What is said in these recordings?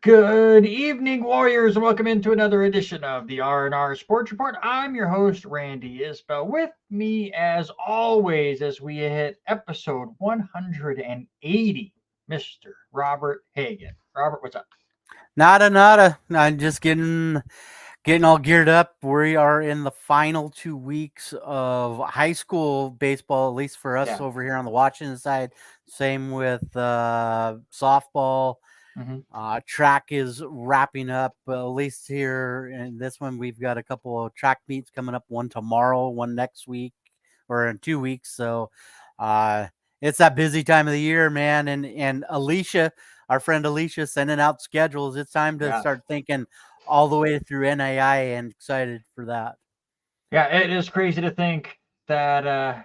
Good evening, Warriors, and welcome into another edition of the R&R Sports Report. I'm your host, Randy Isbell. With me, as always, as we hit episode 180, Mr. Robert Hagan. Robert, what's up? Nada. I'm just getting all geared up. We are in the final 2 weeks of high school baseball, at least for us Yeah. over here on the Washington side. Same with softball. hmm Track is wrapping up, at least here in this one. We've got a couple of track meets coming up, one tomorrow, one next week, or in 2 weeks. So uh, it's that busy time of the year, man. And Alicia, our friend Alicia, sending out schedules. It's time to Yeah. start thinking all the way through NAI, and excited for that. Yeah, it is crazy to think that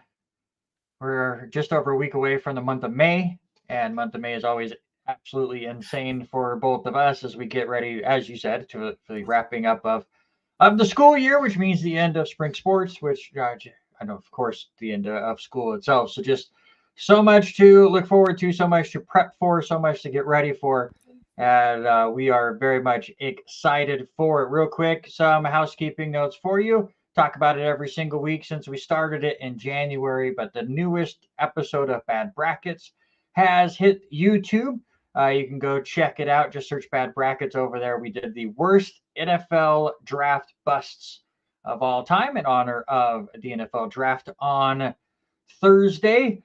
we're just over a week away from the month of May, and month of May is always absolutely insane for both of us as we get ready, as you said, to the wrapping up of the school year, which means the end of spring sports, which I know, of course, the end of school itself. So just so much to look forward to, so much to prep for, so much to get ready for. And we are very much excited for it. Real quick, some housekeeping notes for you. Talk about it every single week since we started it in January, but the newest episode of Bad Brackets has hit YouTube. You can go check it out. Just search Bad Brackets over there. We did the worst NFL draft busts of all time in honor of the NFL draft on Thursday.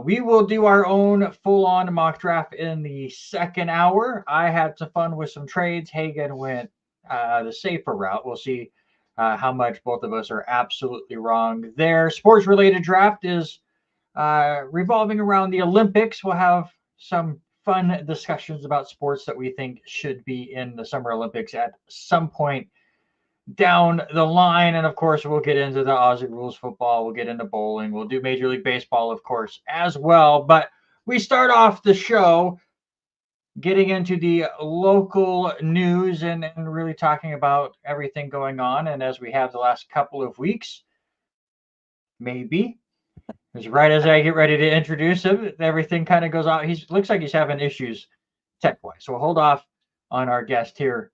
We will do our own full on mock draft in the second hour. I had some fun with some trades. Hagen went the safer route. We'll see how much both of us are absolutely wrong there. Sports related draft is revolving around the Olympics. We'll have some fun discussions about sports that we think should be in the Summer Olympics at some point down the line. And of course, we'll get into the Aussie rules football. We'll get into bowling. We'll do Major League Baseball, of course, as well. But we start off the show getting into the local news and really talking about everything going on. And as we have the last couple of weeks, maybe. Because right as I get ready to introduce him, everything kind of goes out. He looks like he's having issues tech wise. So we'll hold off on our guest here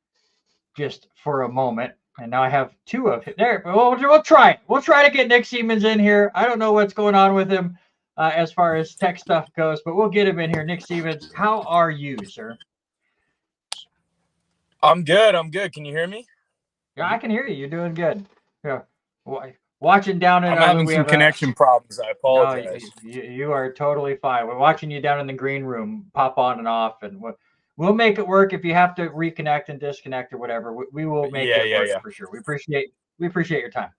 just for a moment. And now I have two of him there. But we'll try it. We'll try to get Nick Siemens in here. I don't know what's going on with him as far as tech stuff goes, but we'll get him in here. Nick Siemens, how are you, sir? I'm good. I'm good. Can you hear me? Yeah, I can hear you. You're doing good. Yeah. Watching down in I'm having we some have a connection problems. I no, apologize. you are totally fine. We're watching you down in the green room, pop on and off, and we'll make it work. If you have to reconnect and disconnect or whatever, we will make it work Yeah. for sure. We appreciate your time.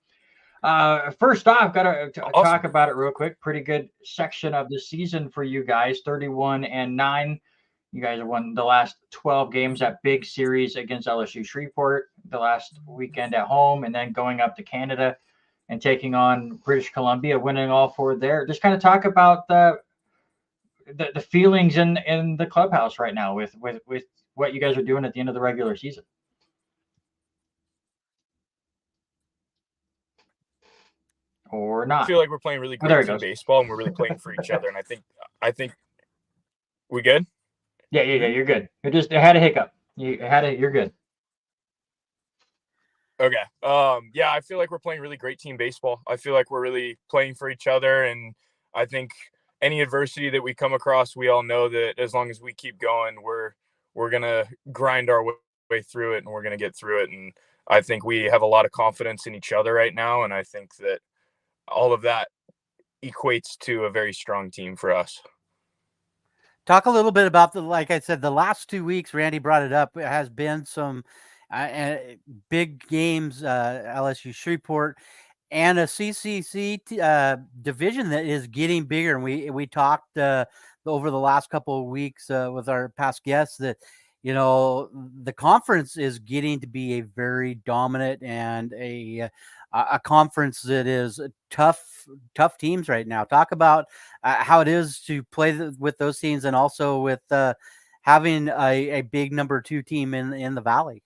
First off, got to talk Awesome. about it real quick. Pretty good section of the season for you guys, 31-9. You guys have won the last 12 games, that big series against LSU Shreveport the last weekend at home, and then going up to Canada and taking on British Columbia, winning all four there. Just kind of talk about the feelings in the clubhouse right now with what you guys are doing at the end of the regular season. Or I not. feel like we're playing really Oh, there great he team goes. baseball, and we're really playing for each other. And I think we good. Yeah, you're good. You just had a hiccup. You're good. Okay. Yeah, I feel like we're playing really great team baseball. I feel like we're really playing for each other, and I think any adversity that we come across, we all know that as long as we keep going, we're gonna grind our way through it, and we're gonna get through it. And I think we have a lot of confidence in each other right now, and I think that all of that equates to a very strong team for us. Talk a little bit about like I said, the last 2 weeks. Randy brought it up. It has been some uh, big games. LSU Shreveport and a CCC division that is getting bigger. And we talked over the last couple of weeks with our past guests that the conference is getting to be a very dominant and a conference that is tough teams right now. Talk about how it is to play with those teams, and also with having a big number two team in the Valley.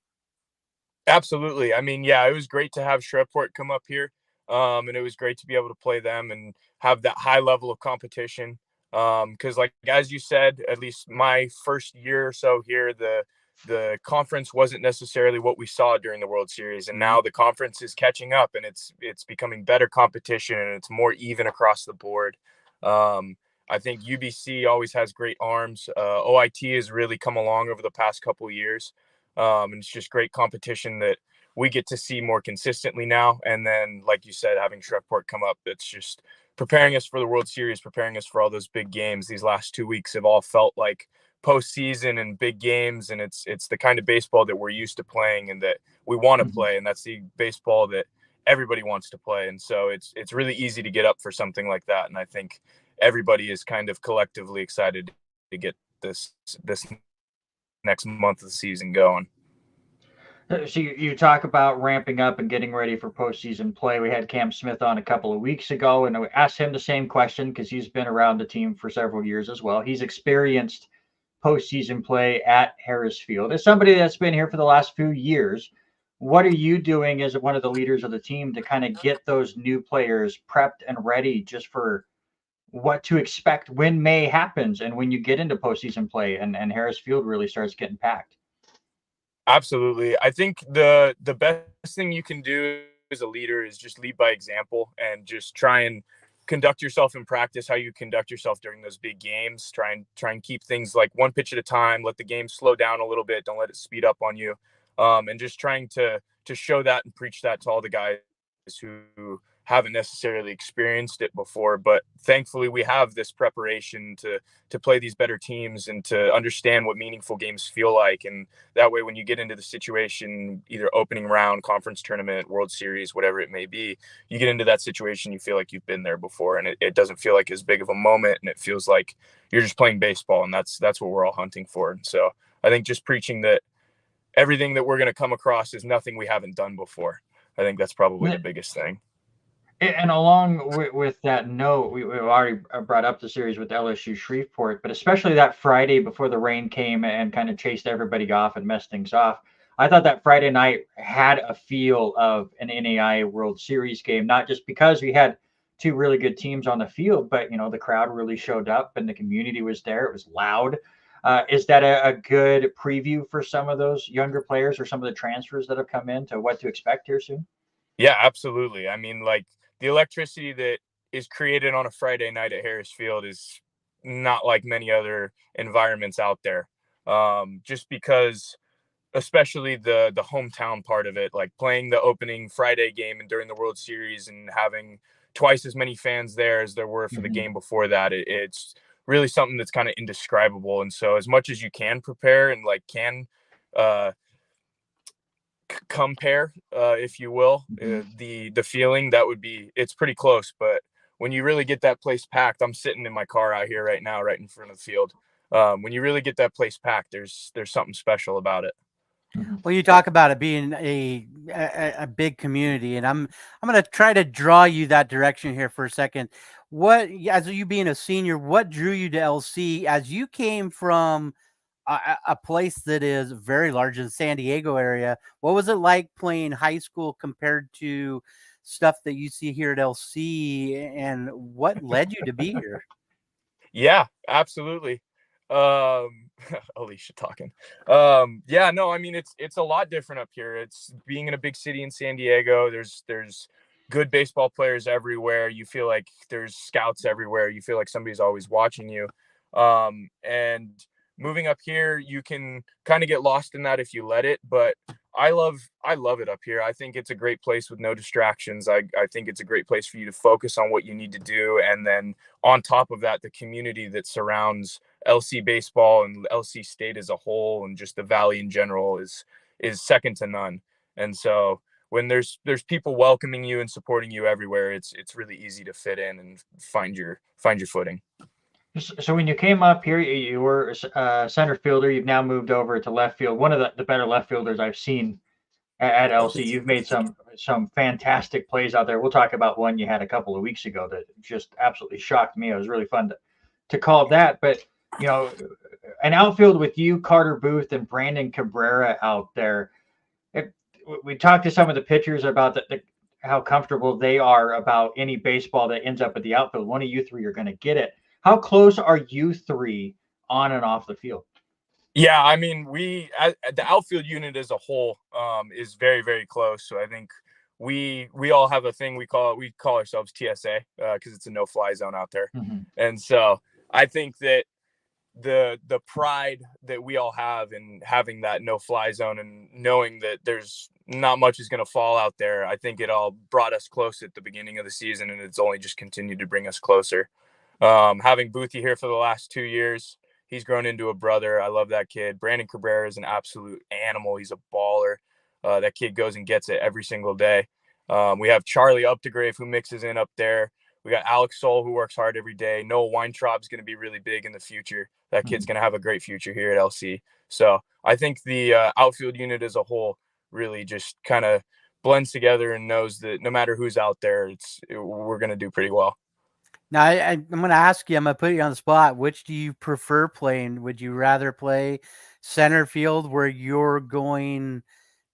Absolutely. I mean, yeah, it was great to have Shreveport come up here, and it was great to be able to play them and have that high level of competition. Because, like as you said, at least my first year or so here, the the conference wasn't necessarily what we saw during the World Series, and now the conference is catching up, and it's becoming better competition, and it's more even across the board. I think UBC always has great arms. OIT has really come along over the past couple of years, and it's just great competition that we get to see more consistently now. And then, like you said, having Shreveport come up, it's just preparing us for the World Series, preparing us for all those big games. These last 2 weeks have all felt like postseason and big games, and it's the kind of baseball that we're used to playing and that we want to play, and that's the baseball that everybody wants to play. And so it's really easy to get up for something like that, and I think everybody is kind of collectively excited to get this next month of the season going. So you talk about ramping up and getting ready for postseason play. We had Cam Smith on a couple of weeks ago, and we asked him the same question because he's been around the team for several years as well. He's experienced postseason play at Harris Field. As somebody that's been here for the last few years, what are you doing as one of the leaders of the team to kind of get those new players prepped and ready just for what to expect when May happens and when you get into postseason play and Harris Field really starts getting packed? Absolutely. I think the best thing you can do as a leader is just lead by example and just try and conduct yourself in practice how you conduct yourself during those big games. Try and keep things like one pitch at a time, let the game slow down a little bit, don't let it speed up on you. And just trying to show that and preach that to all the guys who haven't necessarily experienced it before. But thankfully we have this preparation to play these better teams and to understand what meaningful games feel like. And that way, when you get into the situation, either opening round, conference tournament, World Series, whatever it may be, you get into that situation, you feel like you've been there before, and it doesn't feel like as big of a moment, and it feels like you're just playing baseball, and that's what we're all hunting for. And so I think just preaching that everything that we're going to come across is nothing we haven't done before. I think that's probably the biggest thing. And along with that note, we've already brought up the series with LSU Shreveport, but especially that Friday before the rain came and kind of chased everybody off and messed things off. I thought that Friday night had a feel of an NAIA World Series game, not just because we had two really good teams on the field, but, the crowd really showed up and the community was there. It was loud. Is that a good preview for some of those younger players or some of the transfers that have come in to what to expect here soon? Yeah, absolutely. I mean, like, the electricity that is created on a Friday night at Harris Field is not like many other environments out there. Just because, especially the hometown part of it, like playing the opening Friday game and during the World Series and having twice as many fans there as there were for the game before that, it's really something that's kind of indescribable. And so as much as you can prepare and compare, if you will, the feeling, that would be, it's pretty close. But when you really get that place packed, I'm sitting in my car out here right now, right in front of the field. When you really get that place packed, there's something special about it. Well, you talk about it being a big community, and I'm going to try to draw you that direction here for a second. What, as you being a senior, what drew you to LC as you came from a place that is very large in the San Diego area? What was it like playing high school compared to stuff that you see here at LC, and what led you to be here? Yeah, absolutely. Alicia talking. Yeah, no, I mean, it's a lot different up here. It's being in a big city in San Diego. There's good baseball players everywhere. You feel like there's scouts everywhere. You feel like somebody's always watching you. And moving up here, you can kind of get lost in that if you let it, but I love it up here. I think it's a great place with no distractions. I think it's a great place for you to focus on what you need to do. And then on top of that, the community that surrounds LC baseball and LC State as a whole, and just the Valley in general, is second to none. And so when there's people welcoming you and supporting you everywhere, it's really easy to fit in and find your footing. So when you came up here, you were a center fielder. You've now moved over to left field. One of the better left fielders I've seen at LC. You've made some fantastic plays out there. We'll talk about one you had a couple of weeks ago that just absolutely shocked me. It was really fun to call that. But, an outfield with you, Carter Booth, and Brandon Cabrera out there. We talked to some of the pitchers about how comfortable they are about any baseball that ends up at the outfield. One of you three are going to get it. How close are you three on and off the field? Yeah, I mean, the outfield unit as a whole is very, very close. So I think we all have a thing we call ourselves TSA because it's a no fly zone out there, Mhm. and so I think that the pride that we all have in having that no fly zone and knowing that there's not much is going to fall out there, I think it all brought us close at the beginning of the season, and it's only just continued to bring us closer. Having Boothie here for the last 2 years, he's grown into a brother. I love that kid. Brandon Cabrera is an absolute animal. He's a baller. That kid goes and gets it every single day. We have Charlie Updegrave who mixes in up there. We got Alex Soul who works hard every day. Noah Weintraub is going to be really big in the future. That kid's going to have a great future here at LC. So I think the outfield unit as a whole really just kind of blends together and knows that no matter who's out there, we're going to do pretty well. Now, I'm going to ask you, I'm going to put you on the spot. Which do you prefer playing? Would you rather play center field where you're going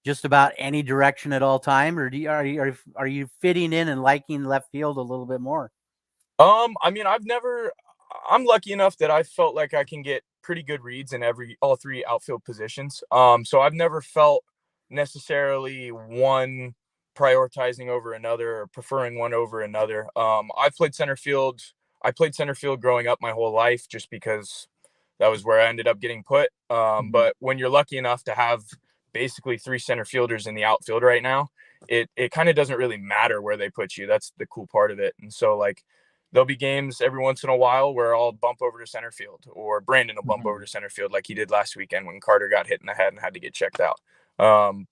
just about any direction at all time, or are you fitting in and liking left field a little bit more? I mean, I'm lucky enough that I felt like I can get pretty good reads in all three outfield positions. So I've never felt necessarily one prioritizing over another or preferring one over another. I've played center field. I played center field growing up my whole life just because that was where I ended up getting put. But when you're lucky enough to have basically three center fielders in the outfield right now, it kind of doesn't really matter where they put you. That's the cool part of it. And so like there'll be games every once in a while where I'll bump over to center field, or Brandon will bump over to center field like he did last weekend when Carter got hit in the head and had to get checked out.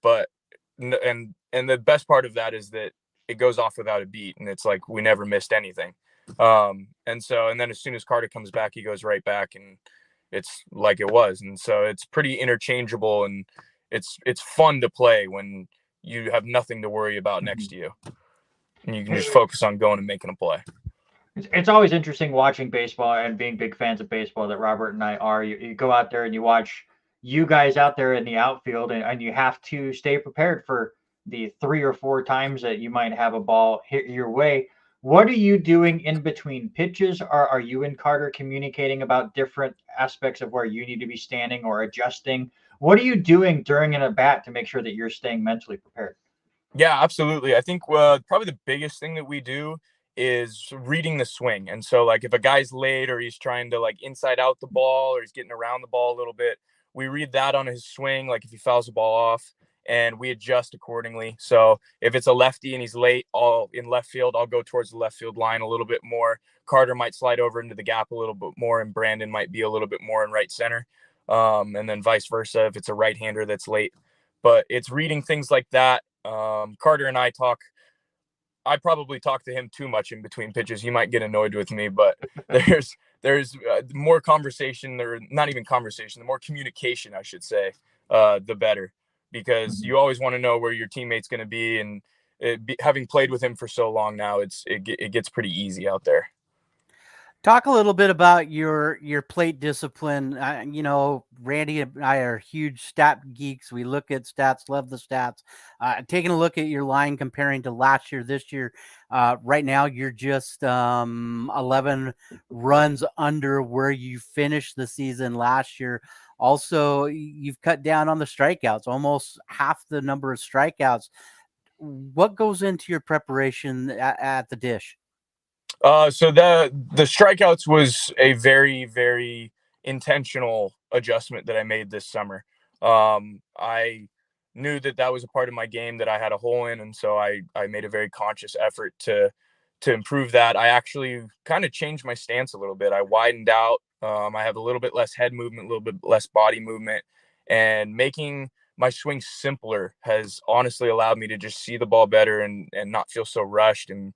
But the best part of that is that it goes off without a beat, and it's like we never missed anything. And then as soon as Carter comes back, he goes right back, and it's like it was. And so it's pretty interchangeable, and it's fun to play when you have nothing to worry about next to you, and you can just focus on going and making a play. It's always interesting watching baseball and being big fans of baseball that Robert and I are. You go out there and you watch you guys out there in the outfield, and you have to stay prepared for the 3 or 4 times that you might have a ball hit your way. What are you doing in between pitches? Are you and Carter communicating about different aspects of where you need to be standing or adjusting? What are you doing during an at bat to make sure that you're staying mentally prepared? Yeah, absolutely. I think probably the biggest thing that we do is reading the swing. And so, like, if a guy's late or he's trying to like inside out the ball or he's getting around the ball a little bit, we read that on his swing. Like, if he fouls the ball off, and we adjust accordingly. So, if it's a lefty and he's late, all in left field, I'll go towards the left field line a little bit more. Carter might slide over into the gap a little bit more, and Brandon might be a little bit more in right center. And then vice versa if it's a right-hander that's late. But it's reading things like that. Carter and I probably talk to him too much in between pitches. He might get annoyed with me, but there's more conversation, or not even conversation, the more communication, I should say, the better, because you always want to know where your teammate's going to be. And having played with him for so long now, it gets pretty easy out there. Talk a little bit about your plate discipline. Randy and I are huge stat geeks. We look at stats, love the stats. Taking a look at your line comparing to last year, this year, right now you're just 11 runs under where you finished the season last year. Also, you've cut down on the strikeouts, almost half the number of strikeouts. What goes into your preparation at the dish? So the strikeouts was a very, very intentional adjustment that I made this summer. I knew that was a part of my game that I had a hole in, and so I made a very conscious effort to improve that. I actually kind of changed my stance a little bit. I widened out. I have a little bit less head movement, a little bit less body movement, and making my swing simpler has honestly allowed me to just see the ball better and not feel so rushed, and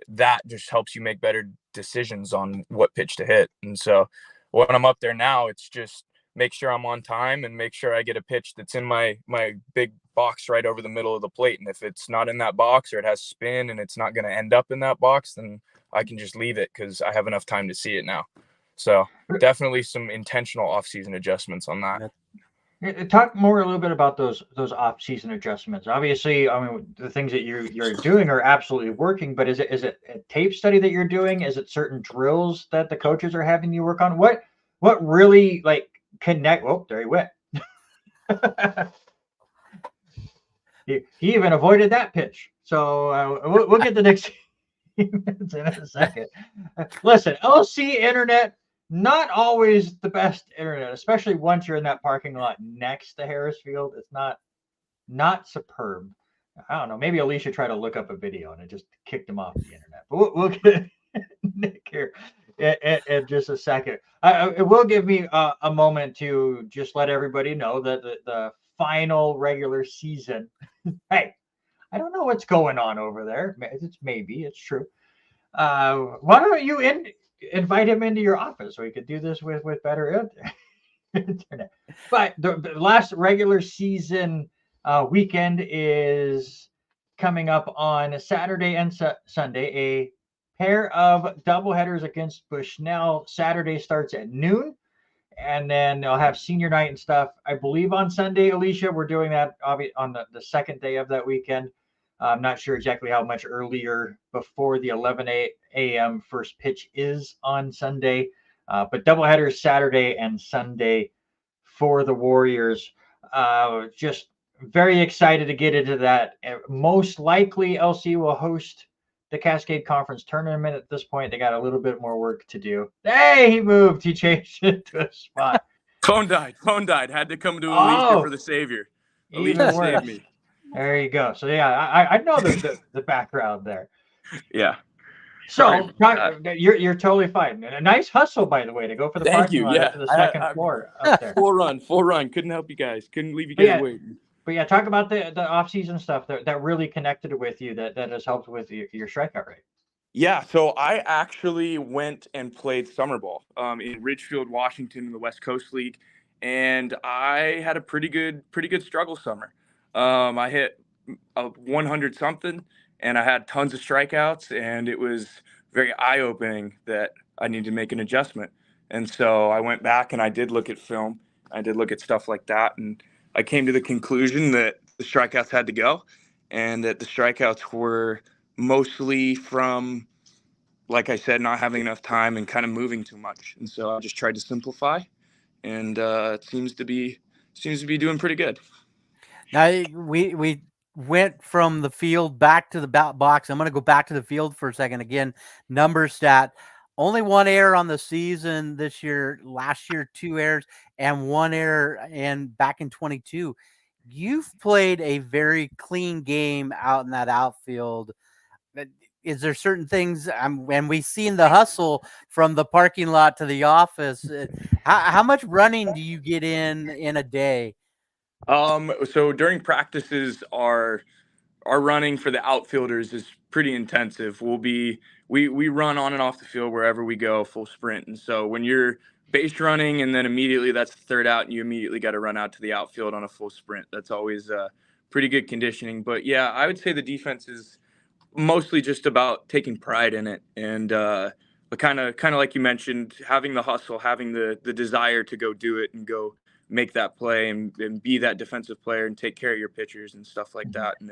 that just helps you make better decisions on what pitch to hit. And so when I'm up there now, it's just make sure I'm on time and make sure I get a pitch that's in my big box right over the middle of the plate. And if it's not in that box, or it has spin and it's not going to end up in that box, then I can just leave it because I have enough time to see it now. So definitely some intentional off-season adjustments on that. Talk more a little bit about those off-season adjustments. Obviously, I mean, the things that you're doing are absolutely working, but is it a tape study that you're doing? Is it certain drills that the coaches are having you work on? What really like connect. Oh, there he went. he even avoided that pitch. So we'll get the next minutes in a second. Listen, LC internet, not always the best internet, especially once you're in that parking lot next to Harris Field. It's not superb. I don't know. Maybe Alicia tried to look up a video and it just kicked him off the internet. But we'll get Nick here in just a second. It will give me a moment to just let everybody know that the final regular season. Hey, I don't know what's going on over there. It's true. Why don't you invite him into your office so we could do this with better internet? But the last regular season weekend is coming up on Saturday and Sunday. A pair of doubleheaders against Bushnell. Saturday starts at noon, and then they'll have senior night and stuff. I believe on Sunday, Alicia, we're doing that on the second day of that weekend. I'm not sure exactly how much earlier before the 11 a.m. first pitch is on Sunday, but doubleheaders Saturday and Sunday for the Warriors. Just very excited to get into that. Most likely, LC will host the Cascade Conference tournament at this point. They got a little bit more work to do. Hey, he moved. He changed it to a spot. Phone died. Had to come to Alicia for the savior. Alicia saved me. There you go. So yeah, I know the background there. Yeah. So you're totally fine. And a nice hustle, by the way, to go for the parking lot to the second floor up there. Full run. Couldn't help you guys. Couldn't leave you guys waiting. But yeah, talk about the off-season stuff that really connected with you that has helped with your strikeout rate. Yeah, so I actually went and played summer ball in Ridgefield, Washington, in the West Coast League, and I had a pretty good struggle summer. I hit 100 something, and I had tons of strikeouts, and it was very eye-opening that I needed to make an adjustment. And so I went back and I did look at film. I did look at stuff like that, and I came to the conclusion that the strikeouts had to go, and that the strikeouts were mostly from, like I said, not having enough time and kind of moving too much. And so I just tried to simplify, and it seems to be doing pretty good. Now we went from the field back to the box. I'm going to go back to the field for a second. Again, number stat: only one error on the season this year. Last year, 2 errors and 1 error, and back in 22. You've played a very clean game out in that outfield. Is there certain things, and we've seen the hustle from the parking lot to the office? How much running do you get in a day? So during practices, our running for the outfielders is pretty intensive. We run on and off the field wherever we go, full sprint. And so when you're base running and then immediately that's the third out and you immediately got to run out to the outfield on a full sprint, that's always pretty good conditioning. But yeah, I would say the defense is mostly just about taking pride in it, and kind of like you mentioned, having the hustle, having the desire to go do it and go make that play and be that defensive player and take care of your pitchers and stuff like that. And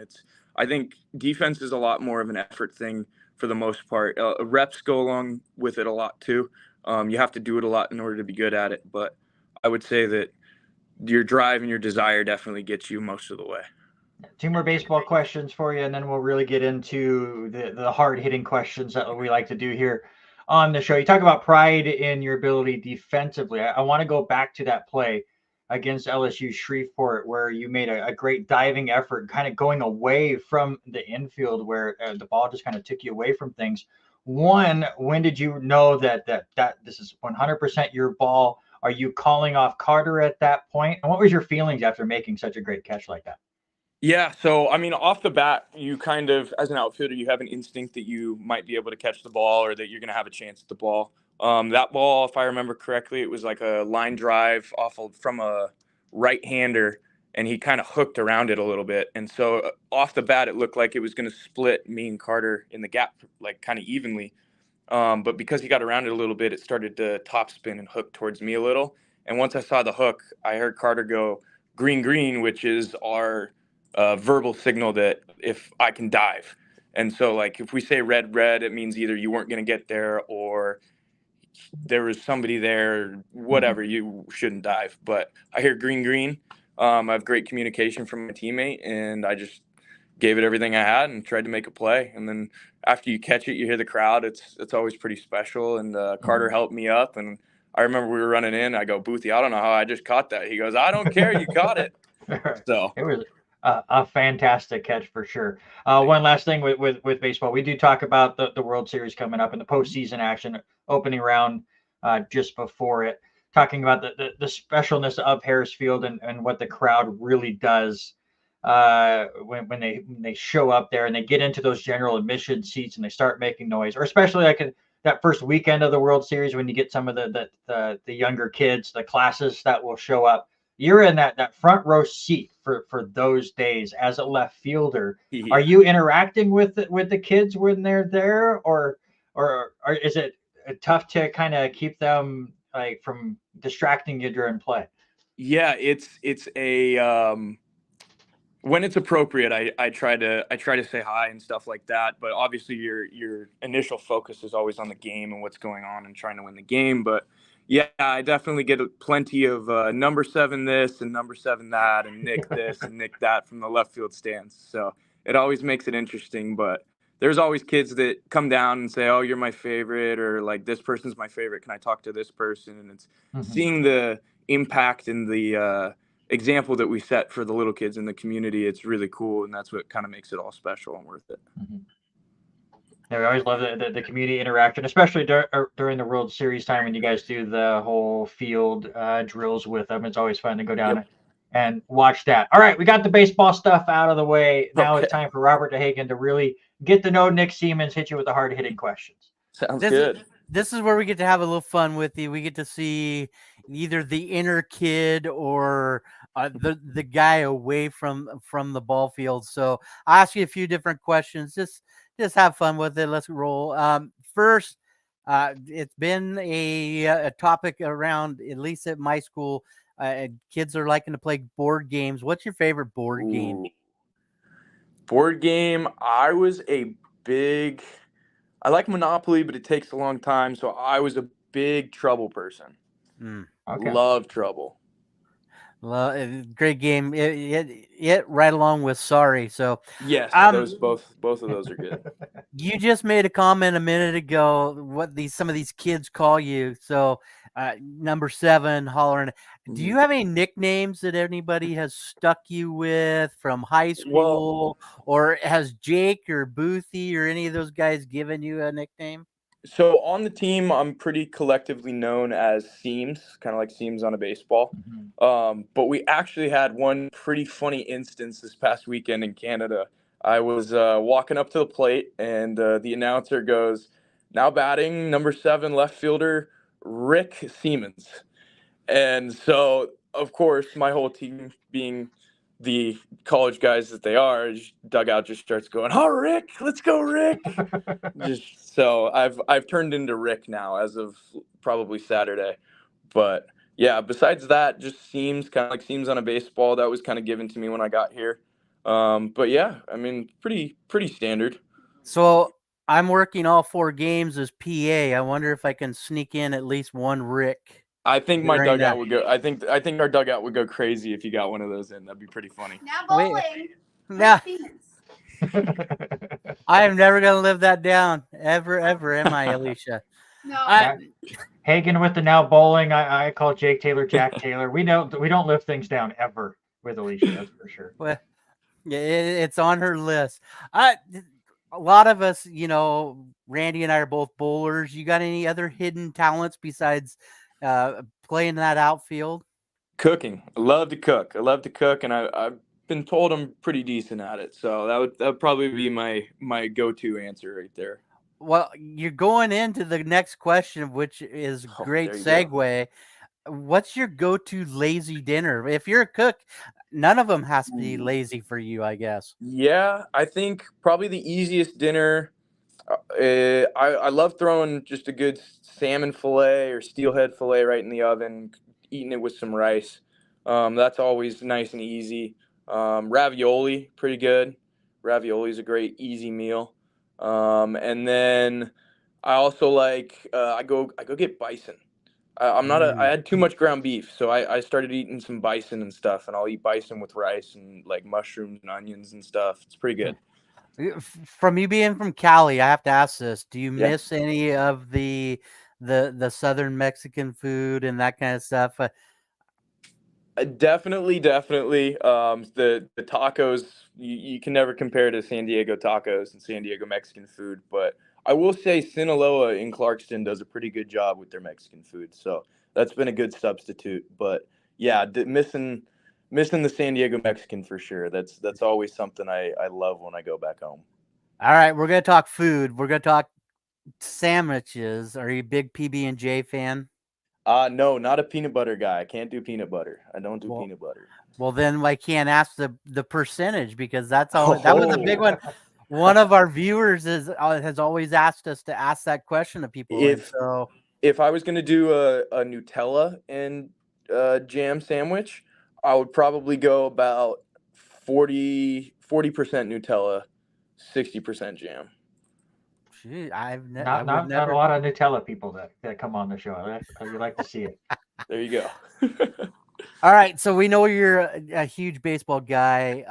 I think defense is a lot more of an effort thing for the most part. Reps go along with it a lot too. You have to do it a lot in order to be good at it, but I would say that your drive and your desire definitely gets you most of the way. 2 more baseball questions for you, and then we'll really get into the hard-hitting questions that we like to do here on the show. You talk about pride in your ability defensively. I want to go back to that play against LSU Shreveport where you made a great diving effort, kind of going away from the infield where the ball just kind of took you away from things. One, when did you know that this is 100% your ball? Are you calling off Carter at that point? And what was your feelings after making such a great catch like that? Yeah, so I mean, off the bat, you kind of, as an outfielder, you have an instinct that you might be able to catch the ball or that you're going to have a chance at the ball. That ball, if I remember correctly, it was like a line drive from a right-hander, and he kind of hooked around it a little bit. And so off the bat, it looked like it was going to split me and Carter in the gap, like kind of evenly. But because he got around it a little bit, it started to top spin and hook towards me a little. And once I saw the hook, I heard Carter go green, green, which is our verbal signal that if I can dive. And so like if we say red, red, it means either you weren't going to get there or there was somebody there, whatever, you shouldn't dive. But I hear green, green. I have great communication from my teammate, and I just gave it everything I had and tried to make a play. And then after you catch it, you hear the crowd. It's always pretty special. And Carter helped me up, and I remember we were running in. I go, Boothie, I don't know how I just caught that. He goes, I don't care, you caught it. So It was a fantastic catch for sure. One last thing with baseball, we do talk about the World Series coming up and the postseason action, opening round just before it, talking about the specialness of Harris Field and what the crowd really does when they show up there and they get into those general admission seats and they start making noise, or especially like that first weekend of the World Series when you get some of the younger kids, the classes that will show up. You're in that front row seat for those days as a left fielder. yeah. Are you interacting with the kids when they're there, or is it tough to kind of keep them like from distracting you during play? Yeah, it's a when it's appropriate, I try to say hi and stuff like that. But obviously, your initial focus is always on the game and what's going on and trying to win the game. But yeah, I definitely get plenty of number 7 this and number 7 that and Nick this and Nick that from the left field stands. So it always makes it interesting. But there's always kids that come down and say, "Oh, you're my favorite," or like, "This person's my favorite. Can I talk to this person?" And it's seeing the impact and the example that we set for the little kids in the community. It's really cool, and that's what kind of makes it all special and worth it. Yeah, we always love the community interaction, especially during the World Series time when you guys do the whole field drills with them. It's always fun to go down and watch that. All right, we got the baseball stuff out of the way. Now it's time for Robert DeHagen to really get to know Nick Seamans, hit you with the hard-hitting questions. Sounds good. This is where we get to have a little fun with you. We get to see either the inner kid or the guy away from the ball field. So I'll ask you a few different questions. Just have fun with it. Let's roll. First, it's been a topic around, at least at my school. Kids are liking to play board games. What's your favorite board game? Board game. I like Monopoly, but it takes a long time. So I was a big Trouble person. Okay. Love Trouble. Great game. It right along with Sorry. So yes, both of those are good. You just made a comment a minute ago what some of these kids call you. So number 7, hollering. Do you have any nicknames that anybody has stuck you with from high school, or has Jake or Boothie or any of those guys given you a nickname? So on the team, I'm pretty collectively known as Seams, kind of like seams on a baseball. But we actually had one pretty funny instance this past weekend in Canada. I was walking up to the plate, and the announcer goes, "Now batting, number 7 left fielder, Rick Seamans." And so, of course, my whole team, being the college guys that they are, dugout just starts going, "Oh, Rick, let's go, Rick!" So I've turned into Rick now as of probably Saturday. But yeah, besides that, just seams, kind of like seams on a baseball. That was kind of given to me when I got here. But yeah, I mean, pretty standard. So I'm working all 4 games as PA. I wonder if I can sneak in at least one Rick. I think my dugout would go. I think our dugout would go crazy if you got one of those in. That'd be pretty funny. Now bowling. Now, I am never gonna live that down ever, am I, Alicia? No. Hagen with the now bowling. I call Jake Taylor Jack Taylor. We don't live things down ever with Alicia. That's for sure. Well, yeah, it's on her list. A lot of us, Randy and I are both bowlers. You got any other hidden talents besides playing that outfield? Cooking. I love to cook. And I've been told I'm pretty decent at it. So that would probably be my go-to answer right there. Well, you're going into the next question, which is a great segue. What's your go-to lazy dinner? If you're a cook, none of them has to be lazy for you, I guess. Yeah, I think probably the easiest dinner. I love throwing just a good salmon fillet or steelhead fillet right in the oven, eating it with some rice. That's always nice and easy. Ravioli, pretty good. Ravioli is a great, easy meal. And then I also like I go get bison. I'm not I had too much ground beef, so I started eating some bison and stuff, and I'll eat bison with rice and like mushrooms and onions and stuff. It's pretty good. From you being from Cali, I have to ask this: do you Yeah. miss any of the southern Mexican food and that kind of stuff? Definitely. The tacos you can never compare to San Diego tacos and San Diego Mexican food, but I will say Sinaloa in Clarkston does a pretty good job with their Mexican food, so that's been a good substitute. But yeah, missing the San Diego Mexican for sure. That's always something I love when I go back home. All right, we're gonna talk food. We're gonna talk sandwiches. Are you a big PB&J fan? No, not a peanut butter guy. I can't do peanut butter. I don't do Well, peanut butter. Well, then I can't ask the percentage because that's all. That was a big one. One of our viewers has always asked us to ask that question to people. If I was going to do a Nutella and jam sandwich, I would probably go about 40% Nutella, 60% jam. Gee, I would Not never. a lot of Nutella people that come on the show. You like to see it. There you go. All right, so we know you're a huge baseball guy.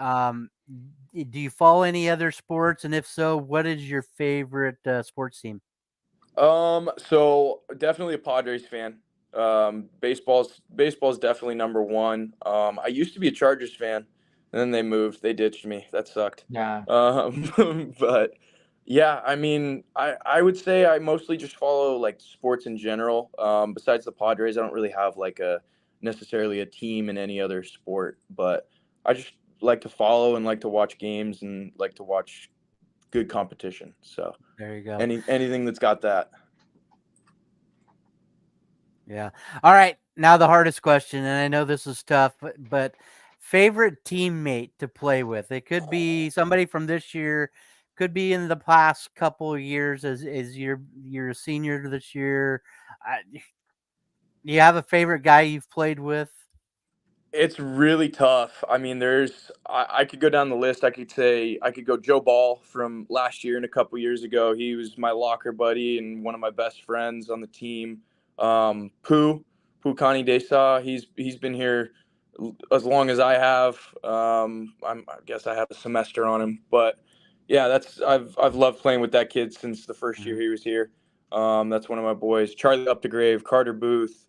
Do you follow any other sports, and if so, what is your favorite sports team? So definitely a Padres fan. Baseball's definitely number one. I used to be a Chargers fan, and then they moved. They ditched me. That sucked. Yeah. But yeah, I mean, I would say I mostly just follow like sports in general. Besides the Padres, I don't really have like necessarily a team in any other sport, but I just like to follow and like to watch games and like to watch good competition. So there you go. Anything that's got that. Yeah. All right. Now the hardest question, and I know this is tough, but favorite teammate to play with. It could be somebody from this year, could be in the past couple of years as you're a senior this year. Do you have a favorite guy you've played with? It's really tough. I mean, I could go down the list. I could go Joe Ball from last year and a couple years ago. He was my locker buddy and one of my best friends on the team. Pooh Connie Desa. He's been here as long as I have. I guess I have a semester on him, but yeah, I've loved playing with that kid since the first year he was here. That's one of my boys. Charlie Updegrave, Carter Booth.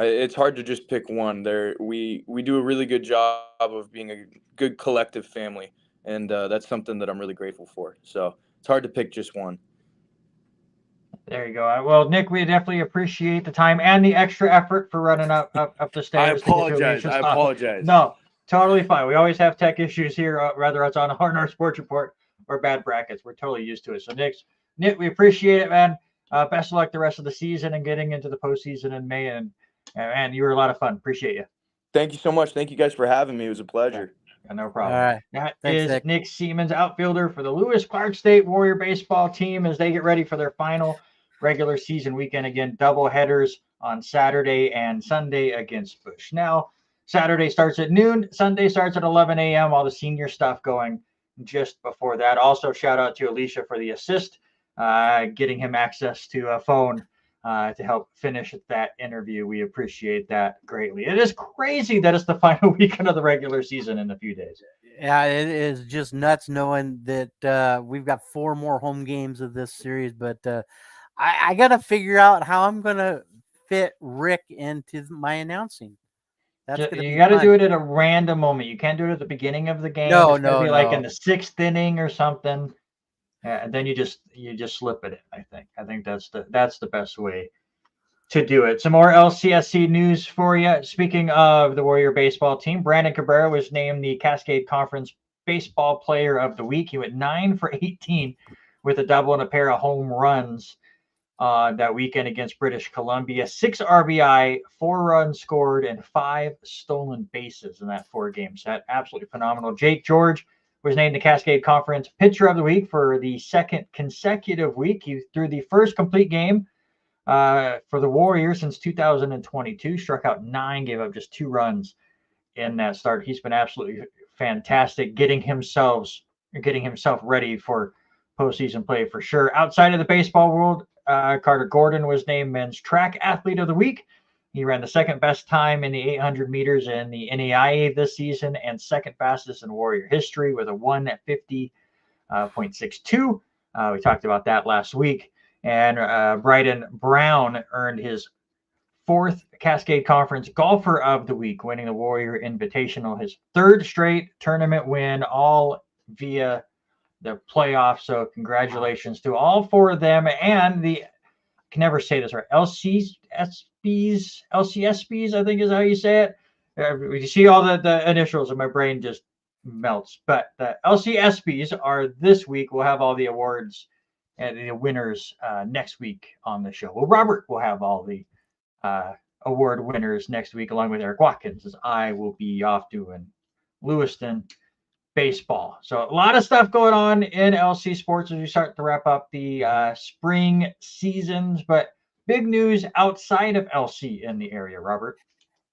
It's hard to just pick one. We do a really good job of being a good collective family, and that's something that I'm really grateful for. So it's hard to pick just one. There you go. Well, Nick, we definitely appreciate the time and the extra effort for running up the stairs. I apologize. No, totally fine. We always have tech issues here, whether it's on our sports report or bad brackets. We're totally used to it. So, Nick, we appreciate it, man. Best of luck the rest of the season and getting into the postseason in May. And you were a lot of fun. Appreciate you. Thank you so much. Thank you guys for having me. It was a pleasure. Yeah, no problem. All right. That Thanks, is Nick Siemens, outfielder for the Lewis Clark State Warrior baseball team as they get ready for their final regular season weekend. Again, double headers on Saturday and Sunday against Bushnell. Saturday starts at noon. Sunday starts at 11 a.m. All the senior stuff going just before that. Also, shout out to Alicia for the assist, getting him access to a phone to help finish that interview. We appreciate that greatly. It is crazy that it's the final weekend of the regular season in a few days. Yeah, it is just nuts knowing that we've got 4 more home games of this series, but I got to figure out how I'm going to fit Rick into my announcing. You got to do it at a random moment. You can't do it at the beginning of the game. No, like in the 6th inning or something. And then you just slip it in. I think that's the best way to do it. Some more LCSC news for you. Speaking of the Warrior baseball team, Brandon Cabrera was named the Cascade Conference Baseball Player of the Week. He went 9 for 18 with a double and a pair of home runs that weekend against British Columbia. 6 RBI, 4 runs scored, and 5 stolen bases in that 4-game set. Absolutely phenomenal. Jake George was named the Cascade Conference Pitcher of the Week for the 2nd consecutive week. He threw the first complete game for the Warriors since 2022, struck out 9, gave up just 2 runs in that start. He's been absolutely fantastic, getting himself ready for postseason play for sure. Outside of the baseball world, Carter Gordon was named Men's Track Athlete of the Week. He ran the second best time in the 800 meters in the NAIA this season and second fastest in Warrior history with a 1:50.62. We talked about that last week. And Bryden Brown earned his fourth Cascade Conference Golfer of the Week, winning the Warrior Invitational, his third straight tournament win, all via the playoffs. So congratulations to all four of them. And I can never say this right, LCSBs, I think is how you say it. You see all the initials and my brain just melts. But the LCSBs are this week. We'll have all the awards and the winners next week on the show. Well, Robert will have all the award winners next week, along with Eric Watkins, as I will be off doing Lewiston baseball. So a lot of stuff going on in LC sports as we start to wrap up the spring seasons, but big news outside of LC in the area, Robert.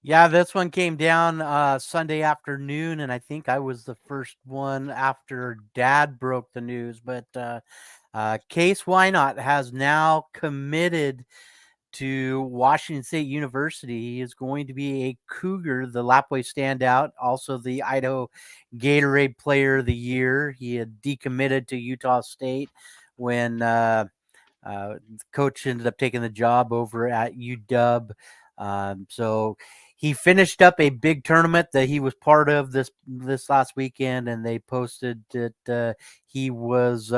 Yeah, this one came down Sunday afternoon, and I think I was the first one after Dad broke the news. But Case Wynot has now committed to Washington State University. He is going to be a Cougar, the Lapwai standout, also the Idaho Gatorade Player of the Year. He had decommitted to Utah State when the coach ended up taking the job over at UW. So he finished up a big tournament that he was part of this last weekend, and they posted that he was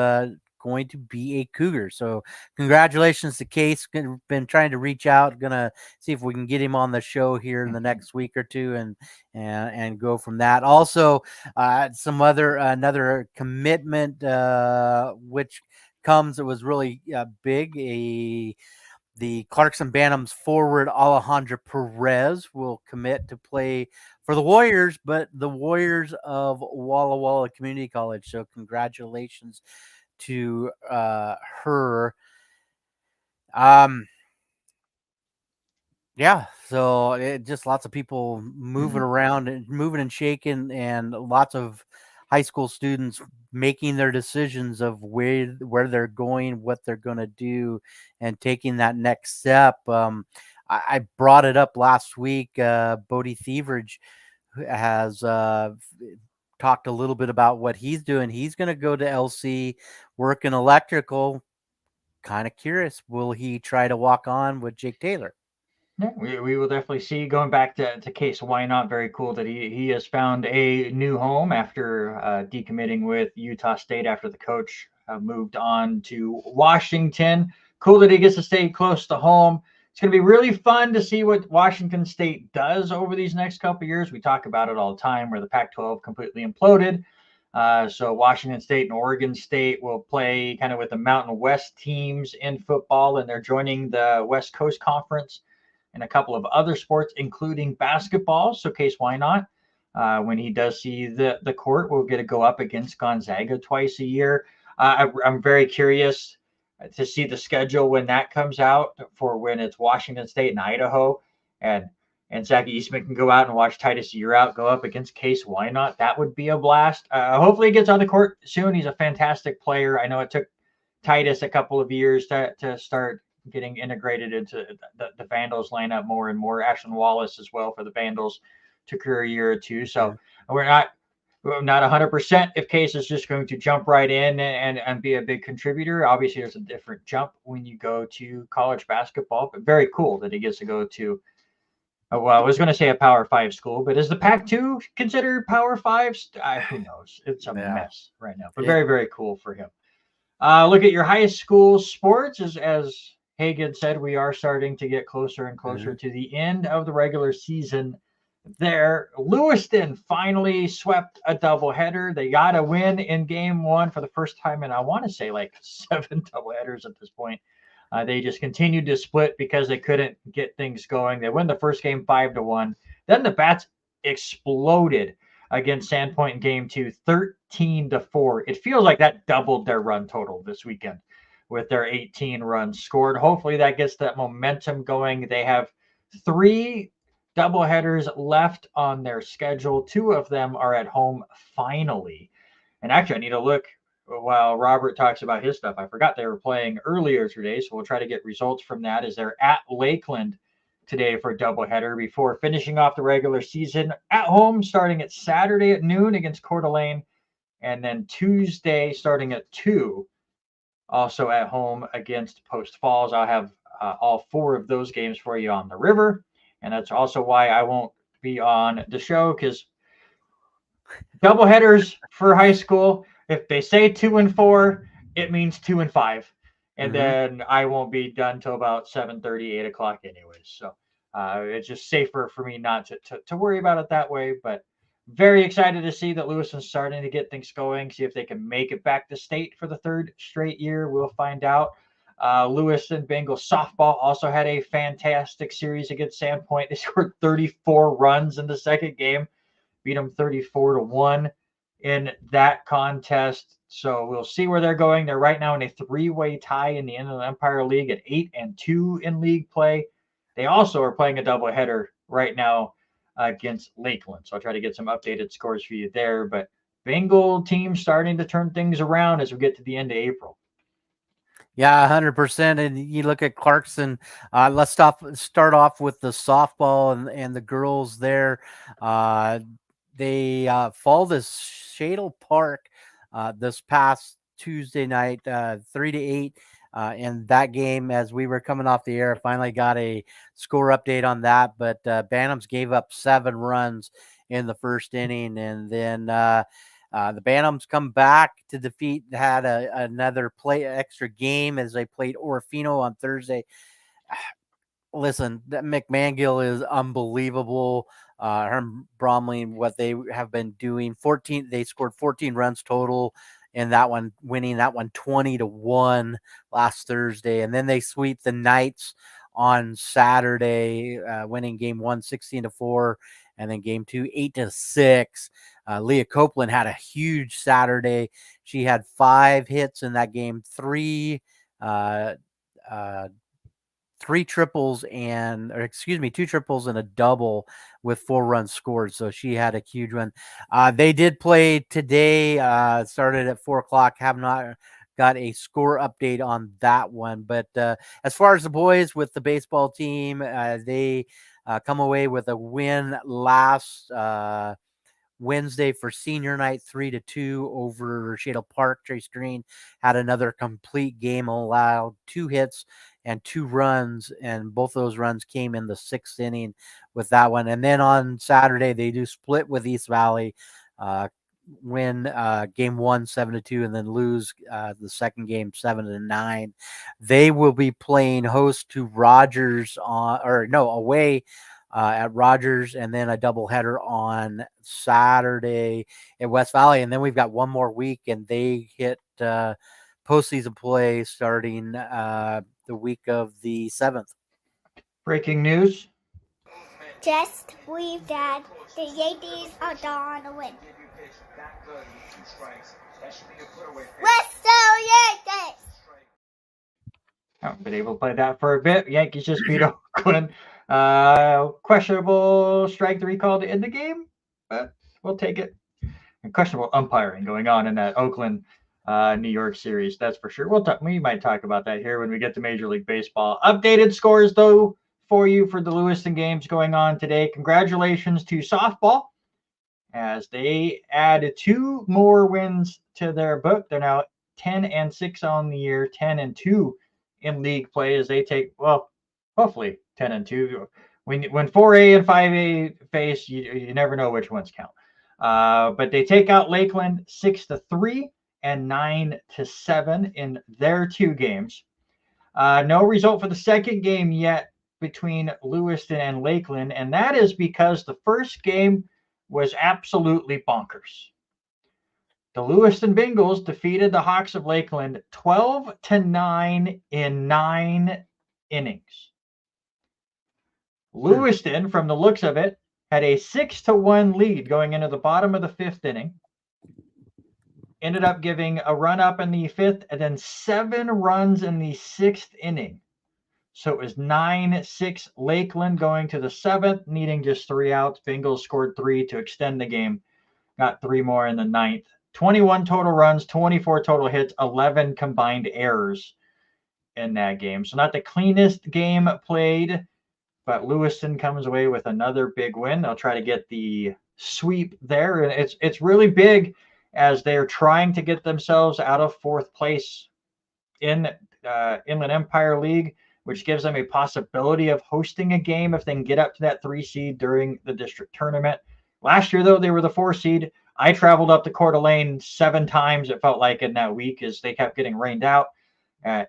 going to be a Cougar. So congratulations to Case. Been trying to reach out, gonna see if we can get him on the show here in the next week or two and go from that. Also another commitment which comes, it was really big. The Clarkson Bantams forward Alejandro Perez will commit to play for the Warriors, but the Warriors of Walla Walla Community College. So congratulations to her. Yeah, so it just lots of people moving around and moving and shaking, and lots of high school students making their decisions of where they're going, what they're going to do, and taking that next step. I brought it up last week. Bodie Thieveridge has talked a little bit about what he's doing. He's going to go to LC, work in electrical. Kind of curious, will he try to walk on with Jake Taylor? Yeah, we will definitely see. Going back to Case Wynot, very cool that he has found a new home after decommitting with Utah State after the coach moved on to Washington. Cool that he gets to stay close to home. It's going to be really fun to see what Washington State does over these next couple of years. We talk about it all the time where the Pac-12 completely imploded. So Washington State and Oregon State will play kind of with the Mountain West teams in football, and they're joining the West Coast Conference and a couple of other sports, including basketball. So Case Wynot, when he does see the court, will get to go up against Gonzaga twice a year. I'm very curious to see the schedule when that comes out for when it's Washington State and Idaho, and Zach Eastman can go out and watch Titus Yearout go up against Case Wynot. That would be a blast. Hopefully he gets on the court soon. He's a fantastic player. I know it took Titus a couple of years to start getting integrated into the Vandals lineup more and more. Ashton Wallace as well for the Vandals took her a year or two. So we're not 100% if Case is just going to jump right in and be a big contributor. Obviously, there's a different jump when you go to college basketball, but very cool that he gets to go to, well, I was going to say a Power 5 school, but is the Pac-2 considered Power 5? Who knows? It's a mess right now, but very, very cool for him. Look at your high school sports. As Hagan said, we are starting to get closer and closer to the end of the regular season there. Lewiston finally swept a doubleheader. They got a win in game one for the first time in, I want to say, like 7 doubleheaders at this point. They just continued to split because they couldn't get things going. They win the first game 5-1. Then the Bats exploded against Sandpoint in game 2, 13-4. It feels like that doubled their run total this weekend with their 18 runs scored. Hopefully that gets that momentum going. They have 3 doubleheaders left on their schedule. 2 of them are at home finally. And actually, I need to look while Robert talks about his stuff, I forgot they were playing earlier today, so we'll try to get results from that as they're at Lakeland today for a doubleheader before finishing off the regular season at home starting at Saturday at noon against Coeur d'Alene, and then Tuesday starting at 2, also at home against Post Falls. I'll have all 4 of those games for you on the river, and that's also why I won't be on the show, because doubleheaders for high school, if they say 2 and 4, it means 2 and 5. And then I won't be done till about 7:30, 8 o'clock anyways. So it's just safer for me not to worry about it that way. But very excited to see that Lewiston's starting to get things going, see if they can make it back to state for the 3rd straight year. We'll find out. Lewiston Bengals softball also had a fantastic series against Sandpoint. They scored 34 runs in the second game, beat them 34-1 in that contest. So we'll see where they're going. They're right now in a 3-way tie in the Inland Empire League at 8-2 in league play. They also are playing a doubleheader right now against Lakeland. So I'll try to get some updated scores for you there. But Bengal team starting to turn things around as we get to the end of April. Yeah, 100%. And you look at Clarkson. Let's start off with the softball and the girls there. They fall to Shadle Park this past Tuesday night, 3-8. In that game, as we were coming off the air, finally got a score update on that. But Bantams gave up 7 runs in the first inning, and then the Bantams come back to defeat. Had another extra game as they played Orofino on Thursday. Listen, McMangill is unbelievable. Herm Bromley, what they have been doing. They scored 14 runs total in that one, winning that one 20-1 last Thursday. And then they sweep the Knights on Saturday, winning game 1 16-4, and then game 2 8-6. Leah Copeland had a huge Saturday. She had 5 hits in that game, 3 triples and 2 triples and a double with 4 runs scored. So she had a huge one. They did play today, started at 4:00. Have not got a score update on that one. But as far as the boys with the baseball team, they come away with a win last Wednesday for senior night, 3-2 over Shadle Park. Trace Green had another complete game, allowed 2 hits and 2 runs, and both those runs came in the 6th inning with that one. And then on Saturday, they do split with East Valley, win game 1 7-2, and then lose the second game 7-9. They will be playing host to Rogers away at Rogers, and then a doubleheader on Saturday at West Valley. And then we've got one more week, and they hit postseason play starting the week of the 7th. Breaking news. Just believe that the Yankees are on a win. Let's go Yankees! Haven't been able to play that for a bit. Yankees just beat Oakland. Questionable strike 3 call to end the game, but we'll take it. And questionable umpiring going on in that Oakland New York series, that's for sure. We might talk about that here when we get to Major League Baseball. Updated scores though for you for the Lewiston games going on today. Congratulations to softball as they add 2 more wins to their book. They're now 10-6 on the year, 10-2 in league play as they take, well, hopefully 10-2. When 4A and 5A face, you never know which ones count. But they take out Lakeland 6-3 and 9-7 in their 2 games. No result for the second game yet between Lewiston and Lakeland, and that is because the first game was absolutely bonkers. The Lewiston Bengals defeated the Hawks of Lakeland 12-9 in 9 innings. Lewiston, from the looks of it, had a 6-1 lead going into the bottom of the 5th inning. Ended up giving a run up in the 5th and then 7 runs in the 6th inning. So it was 9-6 Lakeland going to the 7th, needing just 3 outs. Bengals scored 3 to extend the game. Got 3 more in the 9th 21 total runs, 24 total hits, 11 combined errors in that game. So not the cleanest game played, but Lewiston comes away with another big win. They'll try to get the sweep there, and it's really big as they're trying to get themselves out of fourth place in Inland Empire League, which gives them a possibility of hosting a game if they can get up to that 3 seed during the district tournament. Last year, though, they were the 4 seed. I traveled up to Coeur d'Alene 7 times, it felt like, in that week as they kept getting rained out.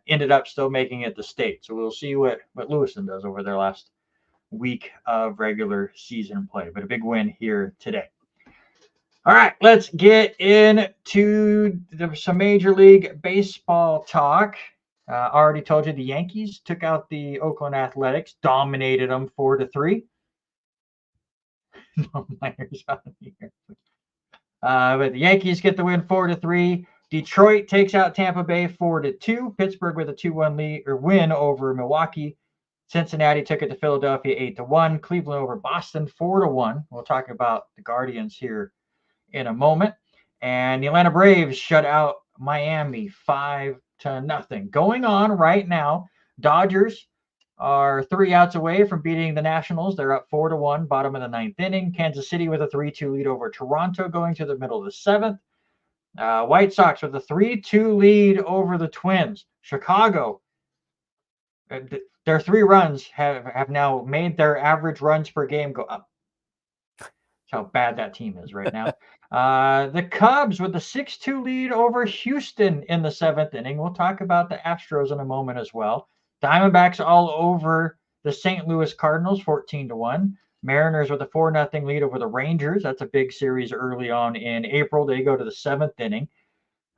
Ended up still making it the state. So we'll see what Lewiston does over their last week of regular season play. But a big win here today. All right, let's get into some Major League Baseball talk. Already told you the Yankees took out the Oakland Athletics, dominated them 4-3. No minors out here. But the Yankees get the win 4-3. Detroit takes out Tampa Bay 4-2. Pittsburgh with a 2-1 lead or win over Milwaukee. Cincinnati took it to Philadelphia 8-1. Cleveland over Boston 4-1. We'll talk about the Guardians here in a moment. And the Atlanta Braves shut out Miami 5-0. Going on right now, Dodgers are 3 outs away from beating the Nationals. They're up 4-1, bottom of the 9th inning. Kansas City with a 3-2 lead over Toronto going to the middle of the 7th. White Sox with a 3-2 lead over the Twins. Chicago, their 3 runs have now made their average runs per game go up. That's how bad that team is right now. The Cubs with a 6-2 lead over Houston in the 7th inning. We'll talk about the Astros in a moment as well. Diamondbacks all over the St. Louis Cardinals 14-1. Mariners with a 4-0 lead over the Rangers. That's a big series early on in April. They go to the 7th inning.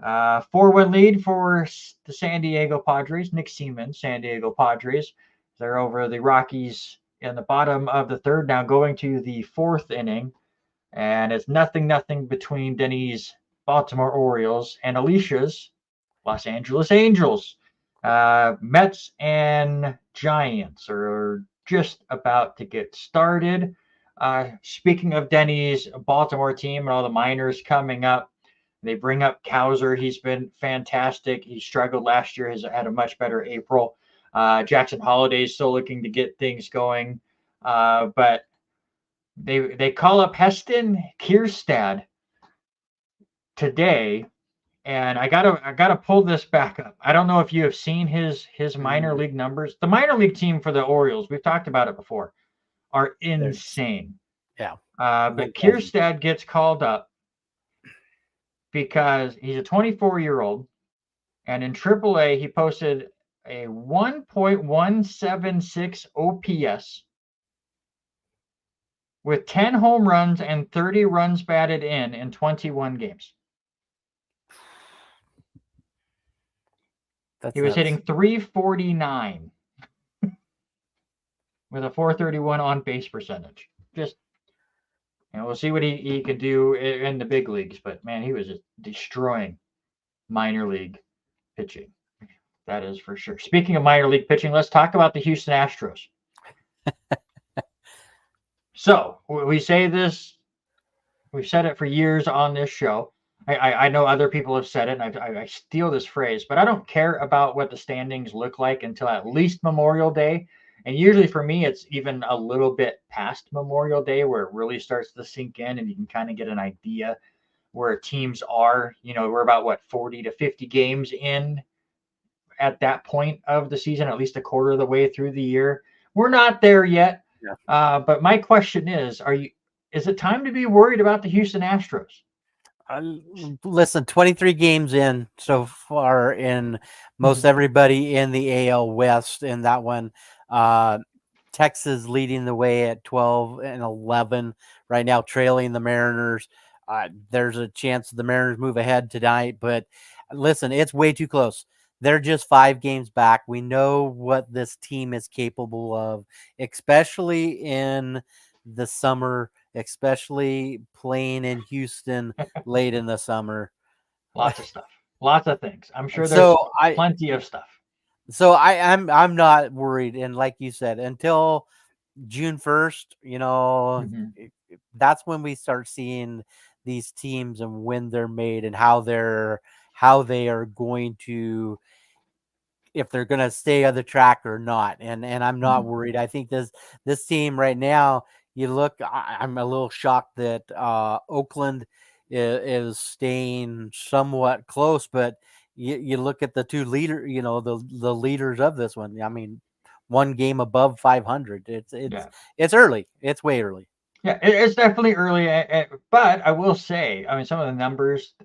4-1 lead for the San Diego Padres. Nick Seaman, San Diego Padres. They're over the Rockies in the bottom of the 3rd, now going to the 4th inning. And it's 0-0 between Denny's Baltimore Orioles and Alicia's Los Angeles Angels. Mets and Giants are just about to get started. Speaking of Denny's Baltimore team and all the minors coming up, they bring up Cowser. He's been fantastic. He struggled last year. Has had a much better April. Jackson Holiday is still looking to get things going. But they call up Heston Kierstad today. And I gotta pull this back up. I don't know if you have seen his minor league numbers. The minor league team for the Orioles, we've talked about it before, are insane. Yeah. But Kierstad gets called up because he's a 24-year-old, and in AAA he posted a 1.176 OPS with 10 home runs and 30 runs batted in 21 games. He was hitting 349 with a 431 on base percentage. Just, we'll see what he can do in the big leagues. But man, he was just destroying minor league pitching. That is for sure. Speaking of minor league pitching, let's talk about the Houston Astros. So we say this, we've said it for years on this show. I know other people have said it, and I steal this phrase, but I don't care about what the standings look like until at least Memorial Day. And usually for me, it's even a little bit past Memorial Day where it really starts to sink in and you can kind of get an idea where teams are. We're about, 40 to 50 games in at that point of the season, at least a quarter of the way through the year. We're not there yet. Yeah. But my question is it time to be worried about the Houston Astros? Listen, 23 games in so far in most everybody in the AL West in that one. Texas leading the way at 12-11 right now, trailing the Mariners. There's a chance the Mariners move ahead tonight, but listen, it's way too close. They're just 5 games back. We know what this team is capable of, especially in the summer, especially playing in Houston late in the summer. Lots of stuff, lots of things. I'm sure there's plenty of stuff. So I'm not worried. And like you said, until June 1st, that's when we start seeing these teams and when they're made and how they are going to, if they're going to stay on the track or not. And I'm not worried. I think this team right now, you look, I'm a little shocked that Oakland is staying somewhat close, but you look at the two leader, the leaders of this one. I mean, one game above 500. It's early. It's way early. Yeah, it's definitely early, but I will say, I mean, some of the numbers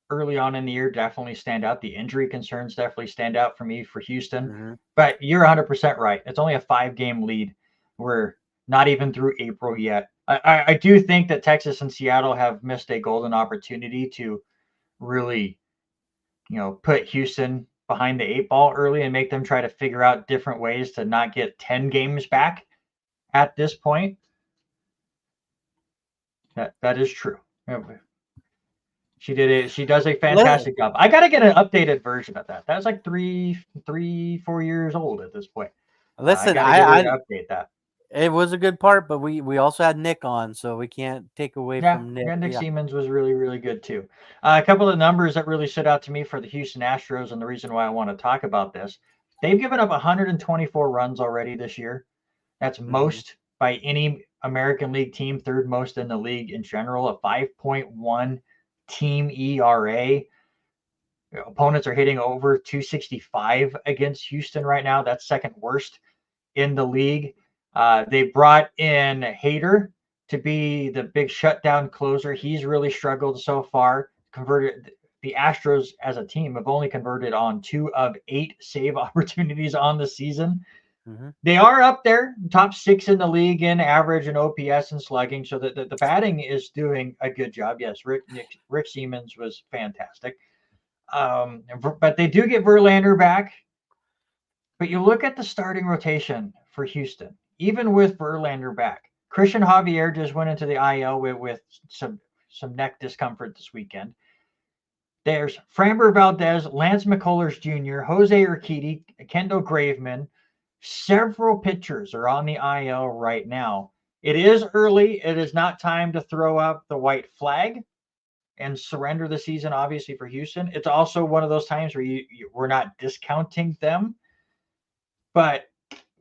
early on in the year definitely stand out. The injury concerns definitely stand out for me for Houston. But you're 100% right. It's only a 5-game lead. We're not even through April yet. I do think that Texas and Seattle have missed a golden opportunity to really, put Houston behind the 8 ball early and make them try to figure out different ways to not get 10 games back at this point. That is true. She did it. She does a fantastic job. I got to get an updated version of that. That's like 4 years old at this point. Listen, I update that. It was a good part, but we also had Nick on, so we can't take away from Nick. Yeah, Nick Siemens was really, really good too. A couple of numbers that really stood out to me for the Houston Astros, and the reason why I want to talk about this, they've given up 124 runs already this year. That's most by any American League team, third most in the league in general, a 5.1 team ERA. Opponents are hitting over 265 against Houston right now. That's second worst in the league. They brought in Hader to be the big shutdown closer. He's really struggled so far. The Astros as a team have only converted on 2 of 8 save opportunities on the season. They are up there, top 6 in the league in average and OPS and slugging. So the batting is doing a good job. Yes, Rick Siemens was fantastic. But they do get Verlander back. But you look at the starting rotation for Houston, even with Verlander back. Christian Javier just went into the IL with some neck discomfort this weekend. There's Framber Valdez, Lance McCullers Jr., Jose Urquidy, Kendall Graveman. Several pitchers are on the IL right now. It is early. It is not time to throw up the white flag and surrender the season, obviously, for Houston. It's also one of those times where we're not discounting them. But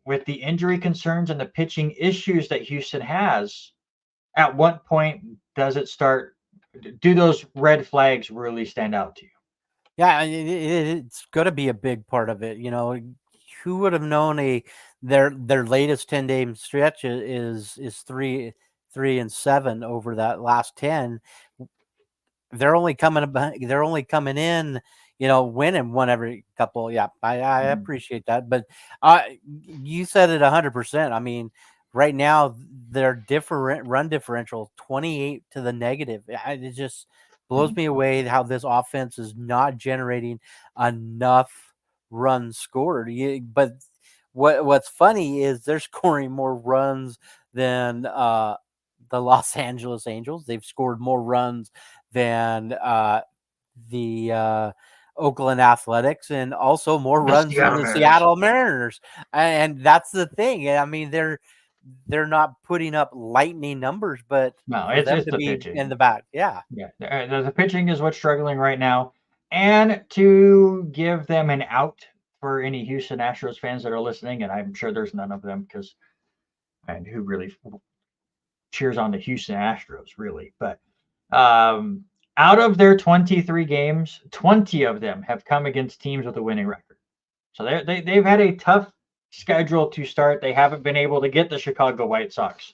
with the injury concerns and the pitching issues that Houston has, at what point do those red flags really stand out to you? Yeah, it's going to be a big part of it. Who would have known their latest 10-game stretch is 3-7 over that last 10. They're only coming in, winning one every couple. Yeah, I appreciate that. But you said it 100%. I mean, right now their run differential 28 to the negative. It just blows me away how this offense is not generating enough runs scored. But what's funny is they're scoring more runs than the Los Angeles Angels. They've scored more runs than the Oakland Athletics, and also more runs than the Seattle Mariners. And that's the thing. I mean, they're not putting up lightning numbers, but no, it's the pitching in the back. Yeah. The pitching is what's struggling right now. And to give them an out for any Houston Astros fans that are listening, and I'm sure there's none of them and who really cheers on the Houston Astros, really. But out of their 23 games, 20 of them have come against teams with a winning record. So they've had a tough schedule to start. They haven't been able to get the Chicago White Sox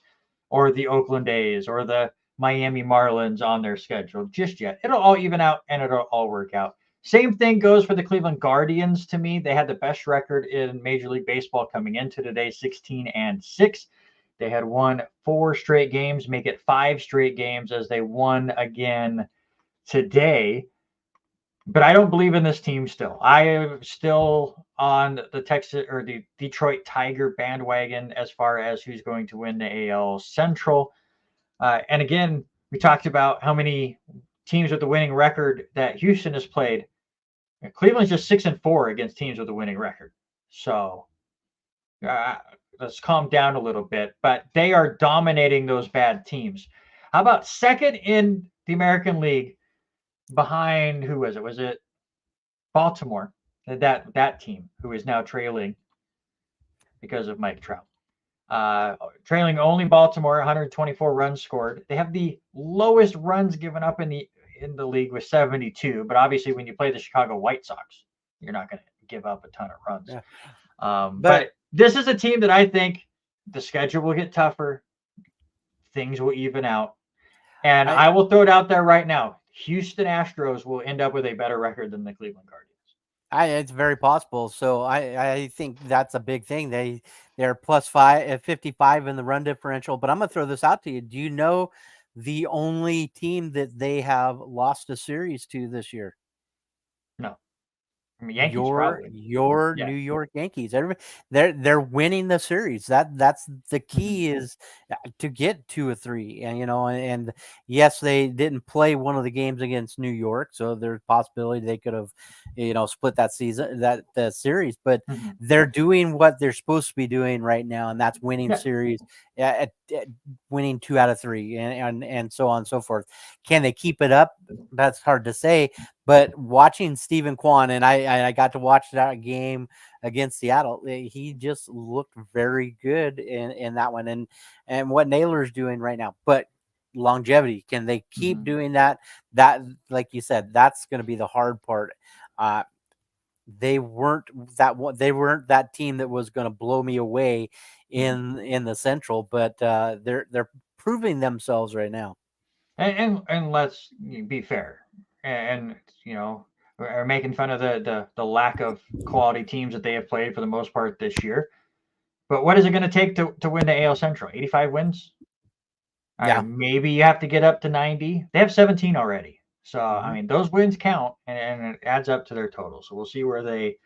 or the Oakland A's or the Miami Marlins on their schedule just yet. It'll all even out and it'll all work out. Same thing goes for the Cleveland Guardians to me. They had the best record in Major League Baseball coming into today, 16-6. They had won 4 straight games, make it 5 straight games as they won again today. But I don't believe in this team still. I am still on the Texas or the Detroit Tiger bandwagon as far as who's going to win the AL Central. And again, we talked about how many teams with the winning record that Houston has played. Cleveland's just 6-4 against teams with a winning record. So let's calm down a little bit. But they are dominating those bad teams. How about second in the American League behind, who was it? Was it Baltimore? That team who is now trailing because of Mike Trout. Trailing only Baltimore, 124 runs scored. They have the lowest runs given up in the league with 72. But obviously, when you play the Chicago White Sox, you're not going to give up a ton of runs. Yeah. But this is a team that I think the schedule will get tougher. Things will even out. And I will throw it out there right now. Houston Astros will end up with a better record than the Cleveland Guardians. It's very possible. So I think that's a big thing. They're plus 55 in the run differential. But I'm gonna throw this out to you. Do you know the only team that they have lost a series to this year? No. I mean, Yankees your probably. Yeah. New York Yankees. They're winning the series. That's the key is to get 2 or 3. And and yes, they didn't play one of the games against New York, so there's a possibility they could have split that series. But they're doing what they're supposed to be doing right now, and that's winning series, at winning 2 out of 3, and so on and so forth. Can they keep it up? That's hard to say. But watching Stephen Kwan, and I got to watch that game against Seattle, he just looked very good in that one, and what Naylor's doing right now. But longevity, can they keep doing that? That, like you said, that's going to be the hard part. They weren't that team that was going to blow me away in the Central, but they're proving themselves right now. And let's be fair, and are making fun of the lack of quality teams that they have played for the most part this year. But what is it going to take to win the AL Central? 85 wins? Yeah. Maybe you have to get up to 90. They have 17 already. So, I mean, those wins count, and it adds up to their total. So we'll see where they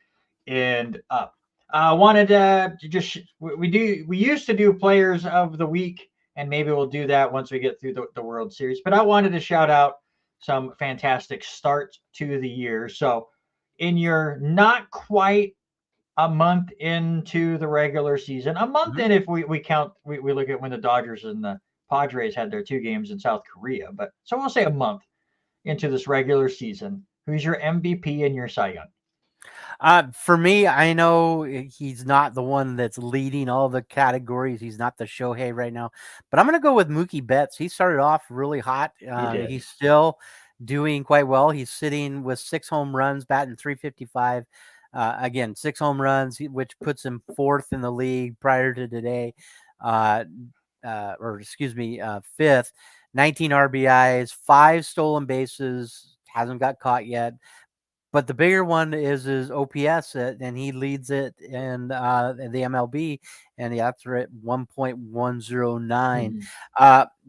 end up. Wanted to just we used to do players of the week, and maybe we'll do that once we get through the World Series. But I wanted to shout out some fantastic starts to the year. So in your not quite a month into the regular season, a month in if we count, we look at when the Dodgers and the Padres had their 2 games in South Korea. But so we'll say a month into this regular season, who's your MVP and your Cy Young? For me, I know he's not the one that's leading all the categories. He's not the Shohei right now, but I'm going to go with Mookie Betts. He started off really hot. He's still doing quite well. He's sitting with 6 home runs, batting .355. Again, 6 home runs, which puts him 4th in the league prior to today. 5th. 19 RBIs, 5 stolen bases, hasn't got caught yet. But the bigger one is his OPS, and he leads it in the MLB, and that's at 1.109.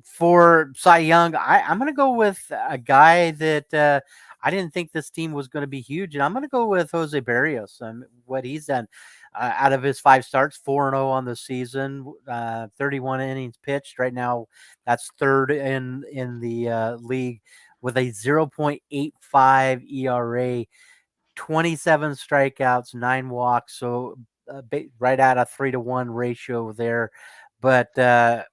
For Cy Young, I'm going to go with a guy that I didn't think this team was going to be huge, and I'm going to go with Jose Barrios. What he's done. Out of his 5 starts, 4-0 on the season, 31 innings pitched. Right now, that's 3rd in the league with a 0.85 ERA, 27 strikeouts, 9 walks. So right at a 3-to-1 ratio there, but got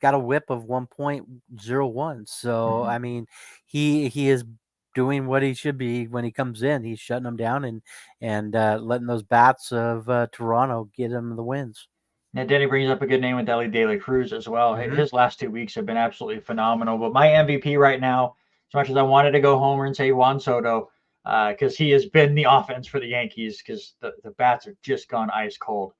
a whip of 1.01. So I mean, he is doing what he should be when he comes in. He's shutting them down and letting those bats of Toronto get him the wins. Now, Denny brings up a good name with Elly De La Cruz as well. His last 2 weeks have been absolutely phenomenal. But my MVP right now, as much as I wanted to go homer and say Juan Soto, because he has been the offense for the Yankees, because the bats have just gone ice cold.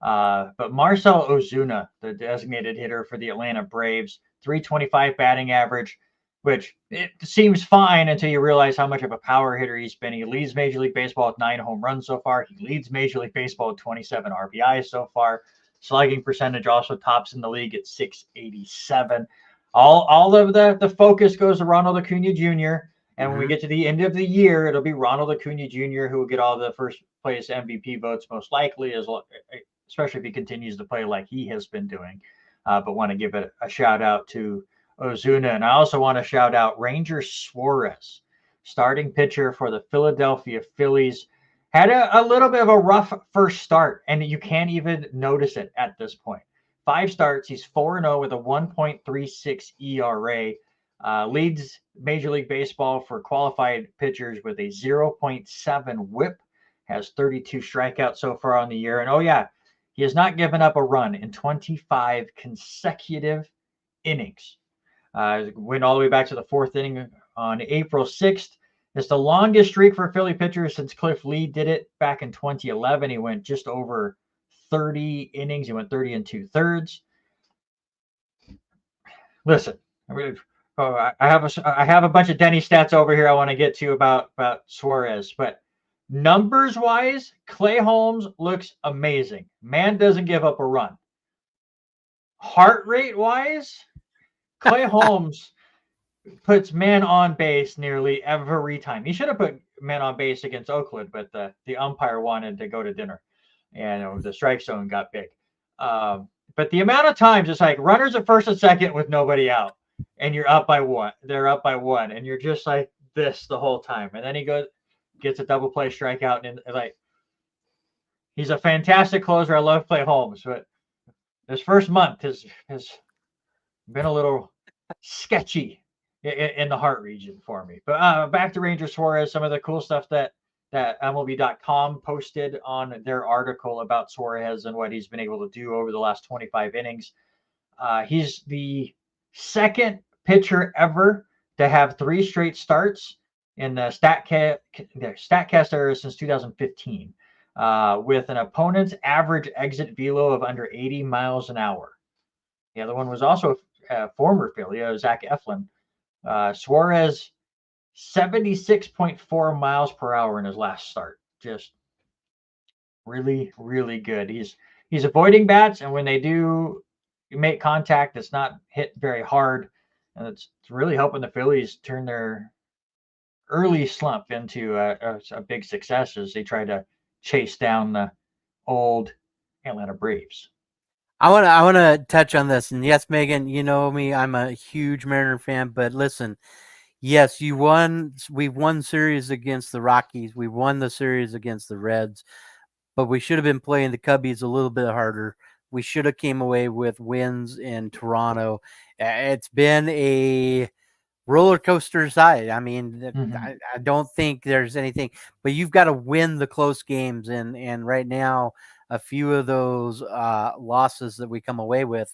But Marcell Ozuna, the designated hitter for the Atlanta Braves, .325 batting average, which it seems fine until you realize how much of a power hitter he's been. He leads Major League Baseball with 9 home runs so far. He leads Major League Baseball with 27 RBIs so far. Slugging percentage also tops in the league at .687. All of the focus goes to Ronald Acuna Jr. And when we get to the end of the year, it'll be Ronald Acuna Jr. who will get all the first place MVP votes most likely, especially if he continues to play like he has been doing. But want to give it a shout out to Ozuna. And I also want to shout out Ranger Suarez, starting pitcher for the Philadelphia Phillies. Had a little bit of a rough first start, and you can't even notice it at this point. 5 starts, he's 4-0 with a 1.36 ERA. Leads Major League Baseball for qualified pitchers with a 0.7 whip, has 32 strikeouts so far on the year. And oh, yeah, he has not given up a run in 25 consecutive innings. Went all the way back to the fourth inning on April 6th. It's the longest streak for Philly pitchers since Cliff Lee did it back in 2011. He went just over 30 innings. He went 30 and 2/3. Listen, I have a bunch of Denny stats over here I want to get to about Suarez, but numbers wise, Clay Holmes looks amazing. Man doesn't give up a run. Heart rate wise, Clay Holmes puts men on base nearly every time. He should have put men on base against Oakland, but the umpire wanted to go to dinner, and the strike zone got big. But the amount of times it's like runners at first and second with nobody out, and you're up by one. They're up by one, and you're just like this the whole time. And then he gets a double play strikeout, and like he's a fantastic closer. I love Clay Holmes, but this first month has been a little sketchy in the heart region for me. But back to Ranger Suarez, some of the cool stuff that MLB.com posted on their article about Suarez and what he's been able to do over the last 25 innings. He's the second pitcher ever to have 3 straight starts in the StatCast era since 2015, with an opponent's average exit velo of under 80 miles an hour. The other one was also a former Philly, Zach Eflin. Suarez, 76.4 miles per hour in his last start. Just really, really good. He's avoiding bats, and when they do make contact, it's not hit very hard, and it's really helping the Phillies turn their early slump into a big success as they try to chase down the old Atlanta Braves. I want to touch on this, and yes, Megan, you know me, I'm a huge Mariner fan, but listen, yes, we've won series against the Rockies, we won the series against the Reds, but we should have been playing the Cubbies a little bit harder. We should have came away with wins in Toronto. It's been a roller coaster side. I mean, I don't think there's anything, but you've got to win the close games, and right now, a few of those losses that we come away with,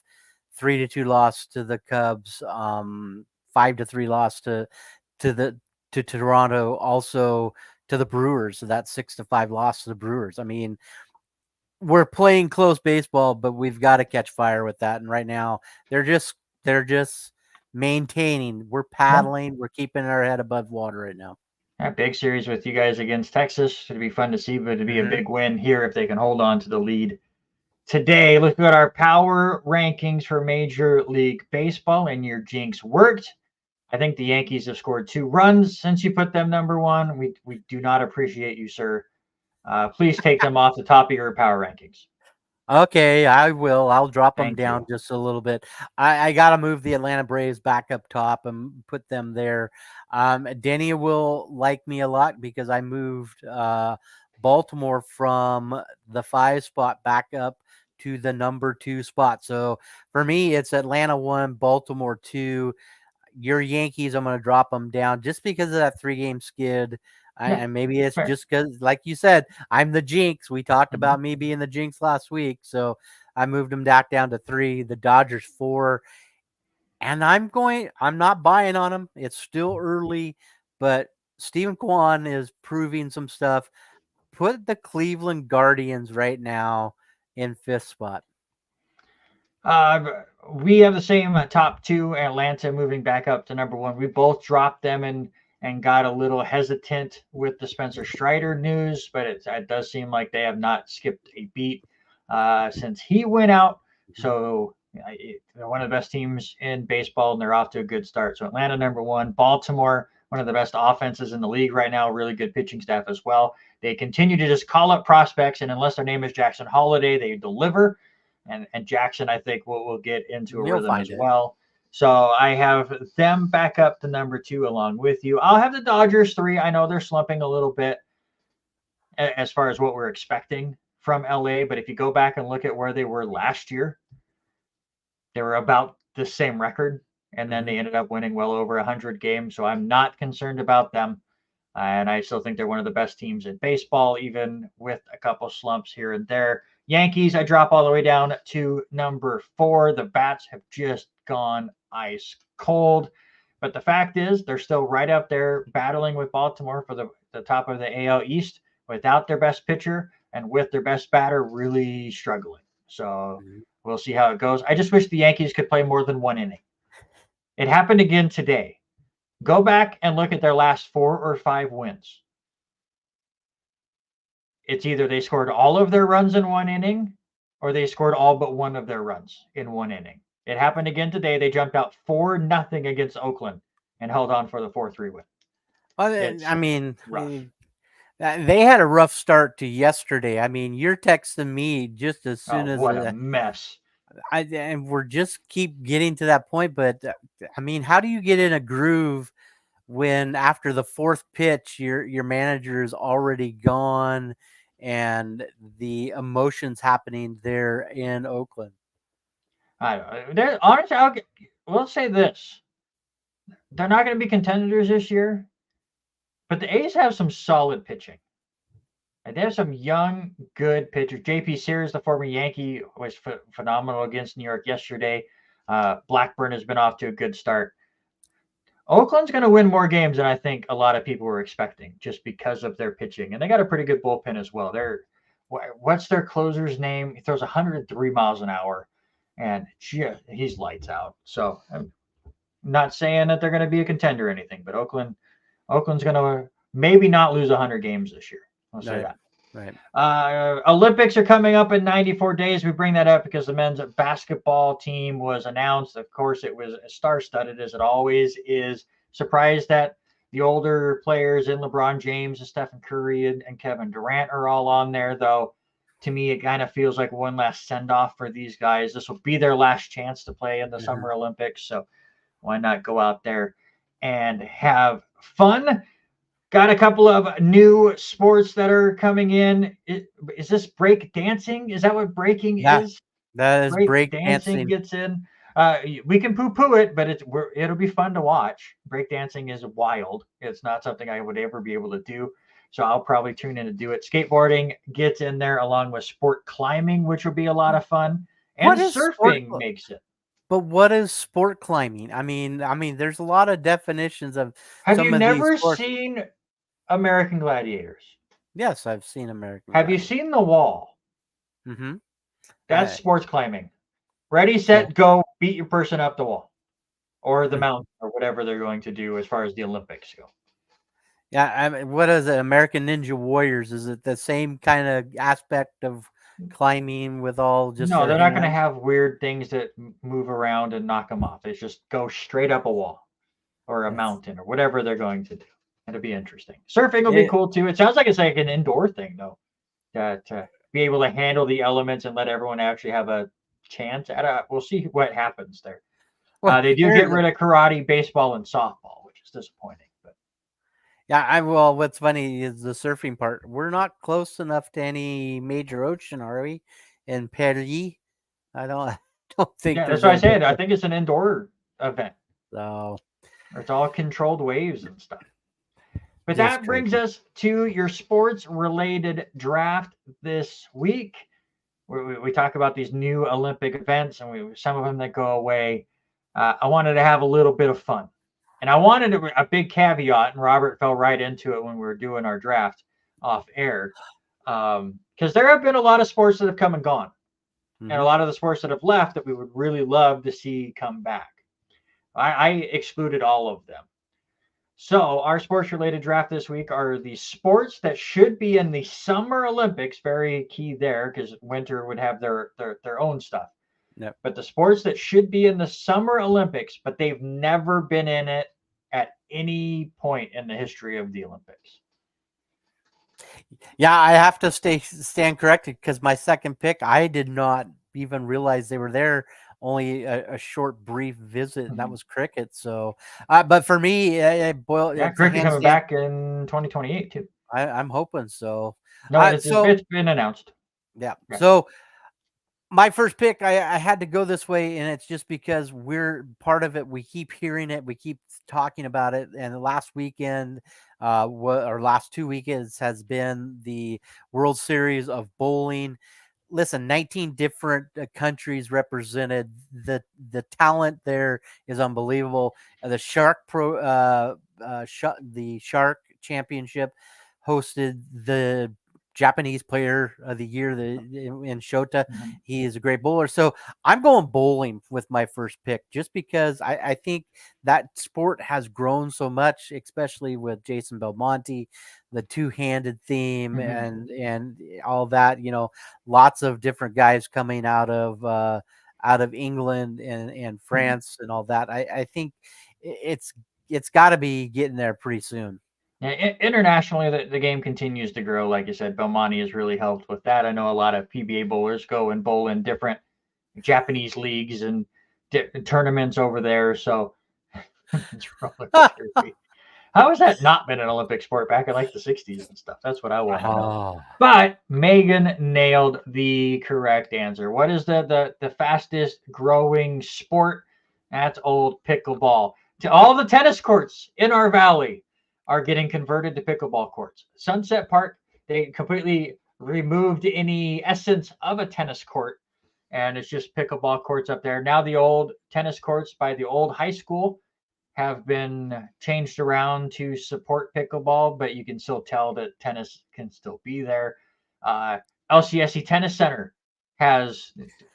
3-2 loss to the Cubs, 5-3 loss to Toronto, also to the Brewers. So that 6-5 loss to the Brewers. I mean, we're playing close baseball, but we've got to catch fire with that. And right now, they're just maintaining. We're paddling. We're keeping our head above water right now. A big series with you guys against Texas. It'd be fun to see, but it'd be a big win here if they can hold on to the lead today. Look at our power rankings for Major League Baseball, and your jinx worked. I think the Yankees have scored 2 runs since you put them number 1. We do not appreciate you, sir. Please take them off the top of your power rankings. Okay, I will. I'll drop them down just a little bit. I got to move the Atlanta Braves back up top and put them there. Denny will like me a lot because I moved Baltimore from the 5 spot back up to the number 2 spot. So for me, it's Atlanta 1, Baltimore 2. Your Yankees, I'm going to drop them down just because of that 3-game skid. And maybe it's just because, like you said, I'm the jinx. We talked about me being the jinx last week. So I moved them back down to 3, the Dodgers 4. And I'm not buying on them. It's still early, but Stephen Kwan is proving some stuff. Put the Cleveland Guardians right now in 5th spot. We have the same top 2, Atlanta moving back up to number 1. We both dropped them and got a little hesitant with the Spencer Strider news, but it does seem like they have not skipped a beat since he went out. So they're one of the best teams in baseball, and they're off to a good start. So Atlanta number 1, Baltimore, one of the best offenses in the league right now, really good pitching staff as well. They continue to just call up prospects, and unless their name is Jackson Holiday, they deliver. And Jackson, I think we'll get into a rhythm as well. So I have them back up to number 2 along with you. I'll have the Dodgers 3. I know they're slumping a little bit as far as what we're expecting from LA, but if you go back and look at where they were last year, they were about the same record. and then they ended up winning well over 100 games. So I'm not concerned about them. And I still think they're one of the best teams in baseball, even with a couple slumps here and there. Yankees, I drop all the way down to number 4. The bats have just gone ice cold. But the fact is, they're still right up there battling with Baltimore for the top of the AL East without their best pitcher and with their best batter really struggling. So we'll see how it goes. I just wish the Yankees could play more than 1 inning. It happened again today. Go back and look at their last 4 or 5 wins. It's either they scored all of their runs in 1 inning or they scored all but one of their runs in 1 inning. It happened again today. They jumped out 4-0 against Oakland and held on for the 4-3 win. Well, It's I mean, rough. they had a rough start to yesterday. I mean, you're texting me just as soon as What a mess. and we're just keep getting to that point. But I mean, how do you get in a groove when after the 4th pitch your manager is already gone and the emotions happening there in Oakland? Honestly, we'll say this. They're not going to be contenders this year, but the A's have some solid pitching. And they have some young, good pitchers. J.P. Sears, the former Yankee, was phenomenal against New York yesterday. Blackburn has been off to a good start. Oakland's going to win more games than I think a lot of people were expecting just because of their pitching. And they got a pretty good bullpen as well. What's their closer's name? He throws 103 miles an hour, and he's lights out. So I'm not saying that they're going to be a contender or anything, but Oakland's going to maybe not lose 100 games this year. I'll say that. Right. Olympics are coming up in 94 days. We bring that up because the men's basketball team was announced. Of course, it was star-studded as it always is. Surprised that the older players in LeBron James and Stephen Curry and Kevin Durant are all on there, though. To me, it kind of feels like one last send-off for these guys. This will be their last chance to play in the Summer Olympics, so why not go out there and have fun? Got a couple of new sports that are coming in. Is this break dancing? Is that what breaking is? That is break dancing dancing. gets in. We can poo-poo it, but it'll be fun to watch. Break dancing is wild. It's not something I would ever be able to do, so I'll probably tune in to do it. Skateboarding gets in there along with sport climbing, which will be a lot of fun. And surfing makes it. But what is sport climbing? I mean, there's a lot of definitions of. Have you never seen American Gladiators? Yes, I've seen American. Have you seen The Wall? Mm-hmm. That's sports climbing. Ready, set, go, beat your person up the wall or the mountain or whatever they're going to do as far as the Olympics go. Yeah, I mean, what is it? American Ninja Warriors? Is it the same kind of aspect of climbing with all just? No, they're not going to have weird things that move around and knock them off. It's just go straight up a wall or a mountain or whatever they're going to do. It'll be interesting. Surfing will be cool too. It sounds like it's like an indoor thing though, to be able to handle the elements and let everyone actually have a chance at it. We'll see what happens there. Well, they do get rid of karate, baseball, and softball, which is disappointing. But yeah, well, what's funny is the surfing part. We're not close enough to any major ocean, are we? In Paris, I don't think. Yeah, that's what I said. I think it's an indoor event. So it's all controlled waves and stuff. But that brings us to your sports-related draft this week. We talk about these new Olympic events and some of them that go away. I wanted to have a little bit of fun. And I wanted a big caveat, and Robert fell right into it when we were doing our draft off air. Because there have been a lot of sports that have come and gone. And a lot of the sports that have left that we would really love to see come back. I excluded all of them. So our sports-related draft this week are the sports that should be in the Summer Olympics. Very key there because winter would have their own stuff. Yep. But the sports that should be in the Summer Olympics, but they've never been in it at any point in the history of the Olympics. Yeah, I have to stand corrected because my second pick, I did not even realize they were there. Only a short, brief visit, and that was cricket. So, but for me, cricket coming back in 2028 too. I'm hoping so. No, it's been announced. Yeah. So, My first pick, I had to go this way, and it's just because we're part of it. We keep hearing it, we keep talking about it. And the last weekend, or last 2 weekends, has been the World Series of Bowling. Listen, 19 different countries represented. The talent there is unbelievable. The Shark Championship hosted the Japanese player of the year in Shota. Mhm. He is a great bowler. So I'm going bowling with my first pick, just because I think that sport has grown so much, especially with Jason Belmonte, the two-handed theme, Mhm. and all that. Lots of different guys coming out of England and Mhm. France and all that. I think it's got to be getting there pretty soon. Yeah, internationally, the game continues to grow. Like you said, Belmonte has really helped with that. I know a lot of PBA bowlers go and bowl in different Japanese leagues and tournaments over there. So it's roller derby. How has that not been an Olympic sport back in like the 60s and stuff? That's what I want to know. Oh, But Megan nailed the correct answer. What is the fastest growing sport? That's old pickleball. To all the tennis courts in our valley are getting converted to pickleball courts. Sunset Park, they completely removed any essence of a tennis court, and it's just pickleball courts up there. Now the old tennis courts by the old high school have been changed around to support pickleball, but you can still tell that tennis can still be there. Uh, LCSC Tennis Center has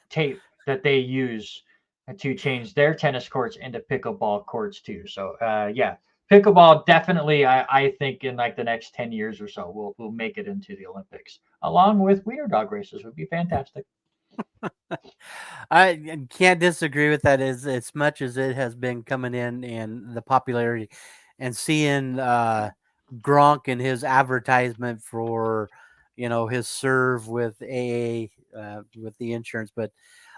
tape that they use to change their tennis courts into pickleball courts too. So yeah, pickleball definitely, I think in like the next 10 years or so, will make it into the Olympics along with wiener dog races. Would be fantastic. I can't disagree with that. As much as it has been coming in and the popularity, and seeing Gronk and his advertisement for his serve with AA, with the insurance. But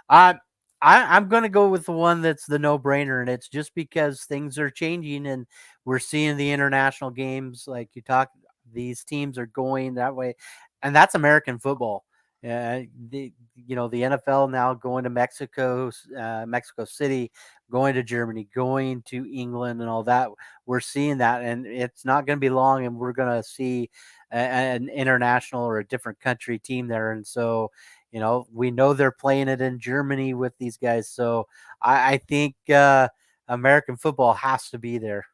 I, I'm going to go with the one that's the no brainer, and it's just because things are changing and we're seeing the international games like you talk. These teams are going that way, and that's American football. The NFL now going to Mexico, Mexico City, going to Germany, going to England, and all that. We're seeing that, and it's not going to be long, and we're going to see an international or a different country team there. And so, we know they're playing it in Germany with these guys. So I think American football has to be there.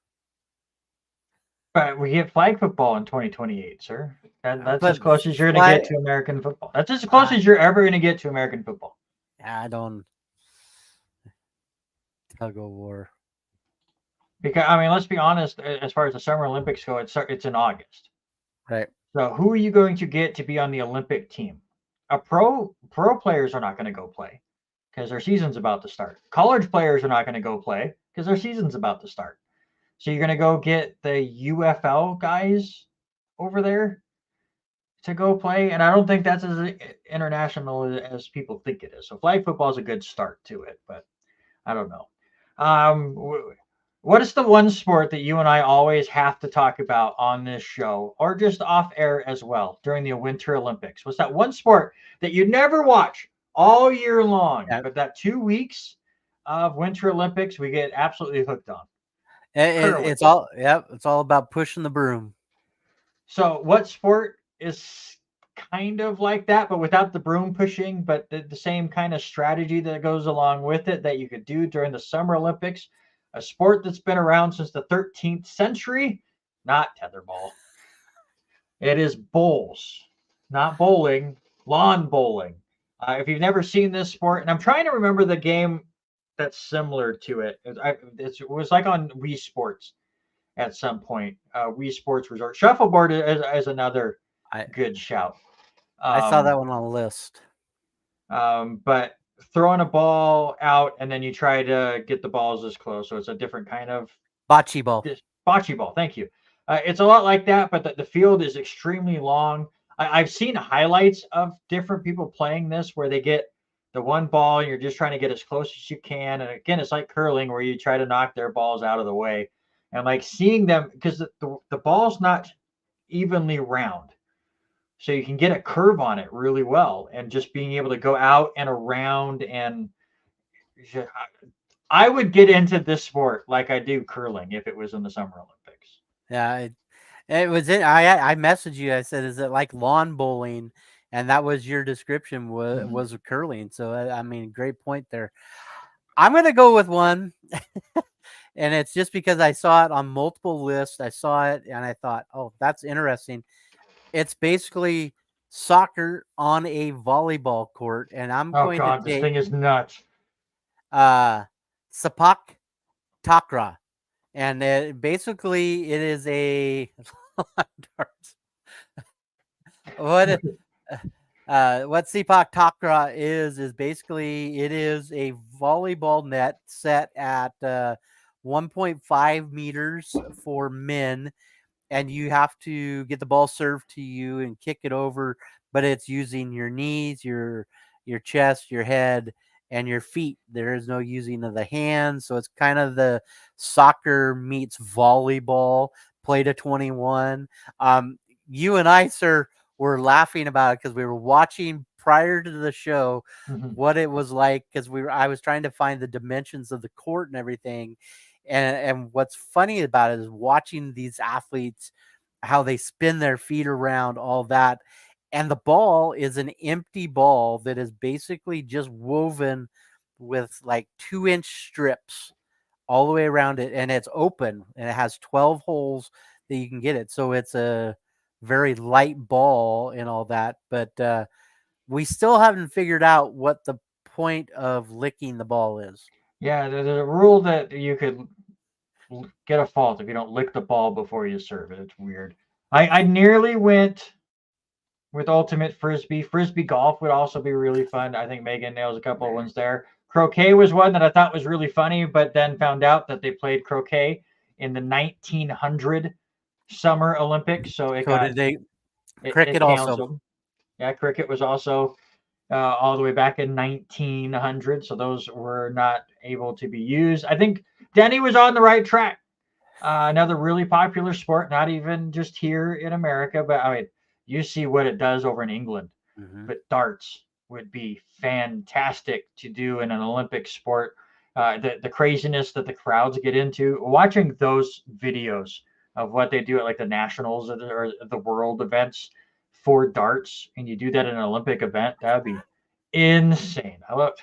But we get flag football in 2028, sir. That's as But close as you're going to fly, get to American football. That's as close as you're ever going to get to American football. I don't tug of war. Because I mean, let's be honest. As far as the Summer Olympics go, it's in August. Right. So who are you going to get to be on the Olympic team? Pro players are not going to go play because their season's about to start. College players are not going to go play because their season's about to start. So you're going to go get the UFL guys over there to go play, and I don't think that's as international as people think it is. So flag football is a good start to it, but I don't know. What is the one sport that you and I always have to talk about on this show, or just off air as well during the Winter Olympics? What's that one sport that you never watch all year long, Yeah. but that 2 weeks of Winter Olympics we get absolutely hooked on? Curling. It's all about pushing the broom. So, what sport is kind of like that, but without the broom pushing, but the same kind of strategy that goes along with it that you could do during the Summer Olympics? A sport that's been around since the 13th century, not tetherball. It is bowls, not bowling, lawn bowling. If you've never seen this sport, and I'm trying to remember the game that's similar to it, it was like on Wii Sports at some point. Wii Sports Resort. Shuffleboard is another I good shout. I saw that one on the list. But throwing a ball out and then you try to get the balls as close. So it's a different kind of Bocce ball. bocce ball. Thank you. It's a lot like that, but the field is extremely long. I've seen highlights of different people playing this where they get the one ball and you're just trying to get as close as you can. And again, it's like curling where you try to knock their balls out of the way. And like seeing them, because the ball's not evenly round. so you can get a curve on it really well, and just being able to go out and around. And I would get into this sport like I do curling if it was in the Summer Olympics. Yeah, it was it. I messaged you. I said, "Is it like lawn bowling?" And that was your description. Was curling. So I mean, great point there. I'm gonna go with one, and it's just because I saw it on multiple lists. I saw it and I thought, "Oh, that's interesting." It's basically soccer on a volleyball court, and I'm Oh going to God, this take thing is nuts. Sepak Takraw, and basically it is a darts. What what Sepak Takraw is basically it is a volleyball net set at 1.5 meters for men, and you have to get the ball served to you and kick it over, but it's using your knees, your chest, your head, and your feet. There is no using of the hands, so it's kind of the soccer meets volleyball, play to 21. You and I, sir, were laughing about it because we were watching prior to the show what it was like, because I was trying to find the dimensions of the court and everything. And what's funny about it is watching these athletes, how they spin their feet around, all that. And the ball is an empty ball that is basically just woven with like 2-inch strips all the way around it. And it's open and it has 12 holes that you can get it. So it's a very light ball and all that. But we still haven't figured out what the point of licking the ball is. Yeah, there's a rule that you could get a fault if you don't lick the ball before you serve it. It's weird. I nearly went with ultimate frisbee. Frisbee golf would also be really fun. I think Megan nails a couple of ones there. Croquet was one that I thought was really funny, but then found out that they played croquet in the 1900 Summer Olympics, so it So got did they it cricket also? canceled. Yeah, cricket was also all the way back in 1900, so those were not able to be used. I think Denny was on the right track. Another really popular sport, not even just here in America, but I mean, you see what it does over in England. But darts would be fantastic to do in an Olympic sport. The craziness that the crowds get into, watching those videos of what they do at like the nationals or the world events for darts, and you do that in an Olympic event, that would be insane. I love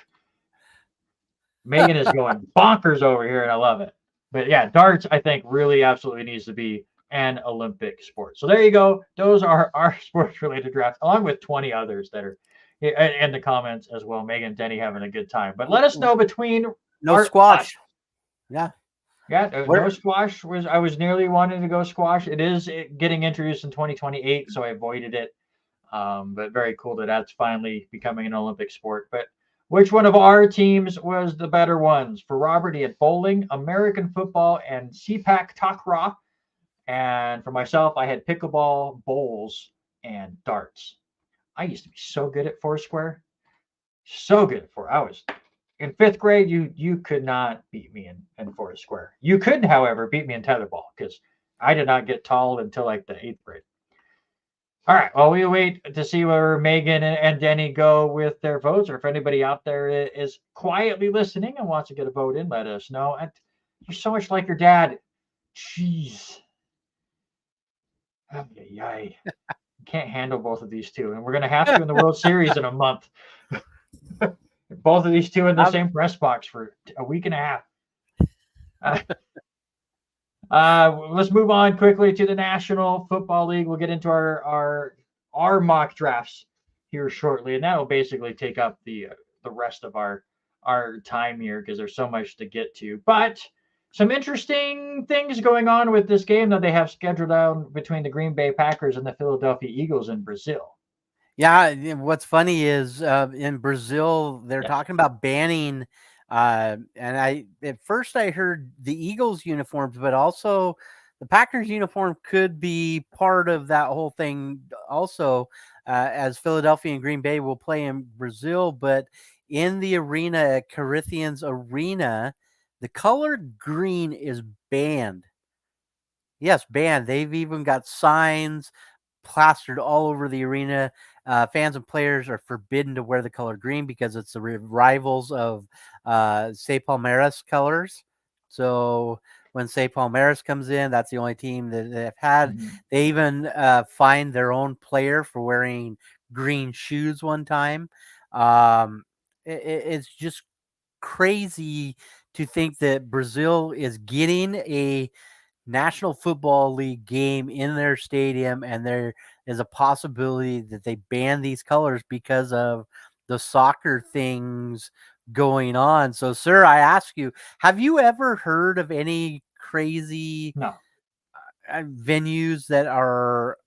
Megan is going bonkers over here, and I love it. But yeah, darts, I think, really absolutely needs to be an Olympic sport. So there you go. Those are our sports related drafts, along with 20 others that are in the comments as well. Megan and Denny having a good time. But let us know between squash. Yeah. Yeah, no squash I was nearly wanting to go squash. It is getting introduced in 2028, so I avoided it. But very cool that that's finally becoming an Olympic sport. But which one of our teams was the better ones? For Robert, he had bowling, American football, and Sepak Takraw. And for myself, I had pickleball, bowls, and darts. I used to be so good at Foursquare. So good at Four. I was in 5th grade. You could not beat me in Foursquare. You could, however, beat me in tetherball because I did not get tall until like the 8th grade. All right. Well, we wait to see where Megan and Denny go with their votes, or if anybody out there is quietly listening and wants to get a vote in, let us know. And you're so much like your dad. Jeez. Yay. Can't handle both of these two, and we're gonna have to in the World Series in a month. Both of these two in the same press box for a week and a half. Let's move on quickly to the National Football League. We'll get into our mock drafts here shortly, and that'll basically take up the rest of our time here because there's so much to get to. But some interesting things going on with this game that they have scheduled out between the Green Bay Packers and the Philadelphia Eagles in Brazil. Yeah, what's funny is in Brazil they're talking about banning. And at first I heard the Eagles uniforms, but also the Packers uniform could be part of that whole thing. Also, as Philadelphia and Green Bay will play in Brazil, but in the arena at Corinthians Arena, the color green is banned. Yes, banned. They've even got signs plastered all over the arena. Fans and players are forbidden to wear the color green because it's the rivals of Say Palmeiras colors. So when Say Palmeiras comes in, that's the only team that they've had. Mhm. They even fined their own player for wearing green shoes one time. It's just crazy to think that Brazil is getting a National Football League game in their stadium, and there is a possibility that they ban these colors because of the soccer things going on. So, sir, I ask you, have you ever heard of any crazy No. venues that